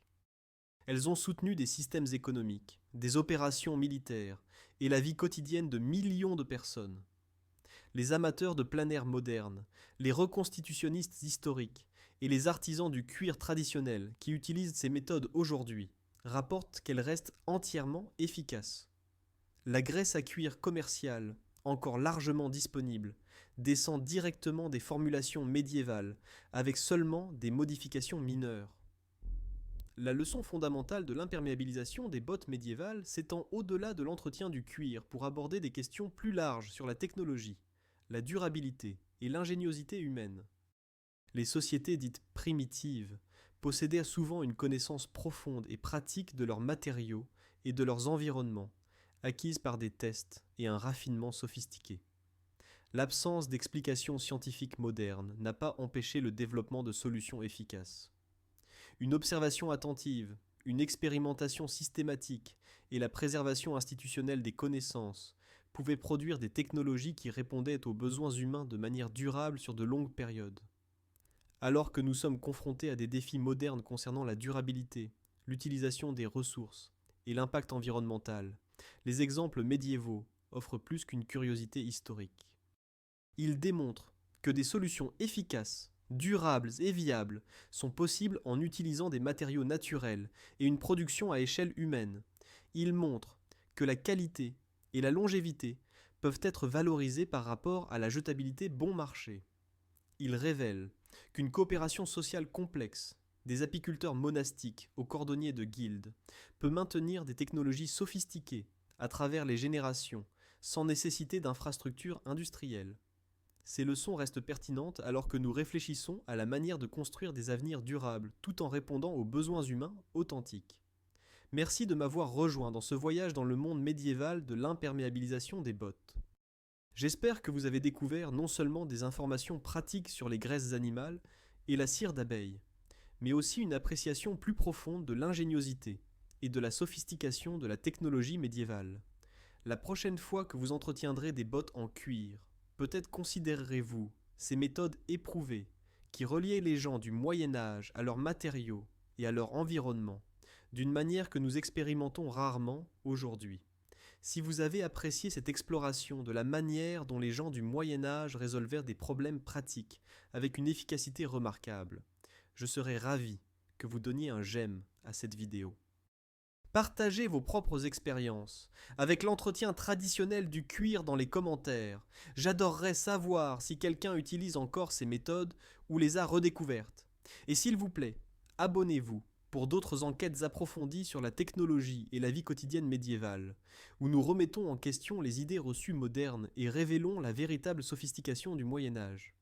Elles ont soutenu des systèmes économiques, des opérations militaires et la vie quotidienne de millions de personnes. Les amateurs de plein air modernes, les reconstitutionnistes historiques et les artisans du cuir traditionnel qui utilisent ces méthodes aujourd'hui rapportent qu'elles restent entièrement efficaces. La graisse à cuir commerciale, encore largement disponible, descend directement des formulations médiévales avec seulement des modifications mineures. La leçon fondamentale de l'imperméabilisation des bottes médiévales s'étend au-delà de l'entretien du cuir pour aborder des questions plus larges sur la technologie, la durabilité et l'ingéniosité humaine. Les sociétés dites primitives possédaient souvent une connaissance profonde et pratique de leurs matériaux et de leurs environnements, acquise par des tests et un raffinement sophistiqué. L'absence d'explications scientifiques modernes n'a pas empêché le développement de solutions efficaces. Une observation attentive, une expérimentation systématique et la préservation institutionnelle des connaissances pouvaient produire des technologies qui répondaient aux besoins humains de manière durable sur de longues périodes. Alors que nous sommes confrontés à des défis modernes concernant la durabilité, l'utilisation des ressources et l'impact environnemental, les exemples médiévaux offrent plus qu'une curiosité historique. Ils démontrent que des solutions efficaces, durables et viables sont possibles en utilisant des matériaux naturels et une production à échelle humaine. Ils montrent que la qualité et la longévité peuvent être valorisées par rapport à la jetabilité bon marché. Ils révèlent qu'une coopération sociale complexe, des apiculteurs monastiques aux cordonniers de guildes, peut maintenir des technologies sophistiquées à travers les générations sans nécessiter d'infrastructures industrielles. Ces leçons restent pertinentes alors que nous réfléchissons à la manière de construire des avenirs durables tout en répondant aux besoins humains authentiques. Merci de m'avoir rejoint dans ce voyage dans le monde médiéval de l'imperméabilisation des bottes. J'espère que vous avez découvert non seulement des informations pratiques sur les graisses animales et la cire d'abeille, mais aussi une appréciation plus profonde de l'ingéniosité et de la sophistication de la technologie médiévale. La prochaine fois que vous entretiendrez des bottes en cuir, peut-être considérerez-vous ces méthodes éprouvées qui reliaient les gens du Moyen Âge à leurs matériaux et à leur environnement, d'une manière que nous expérimentons rarement aujourd'hui. Si vous avez apprécié cette exploration de la manière dont les gens du Moyen Âge résolvèrent des problèmes pratiques avec une efficacité remarquable, je serais ravi que vous donniez un j'aime à cette vidéo. Partagez vos propres expériences avec l'entretien traditionnel du cuir dans les commentaires. J'adorerais savoir si quelqu'un utilise encore ces méthodes ou les a redécouvertes. Et s'il vous plaît, abonnez-vous pour d'autres enquêtes approfondies sur la technologie et la vie quotidienne médiévale, où nous remettons en question les idées reçues modernes et révélons la véritable sophistication du Moyen Âge.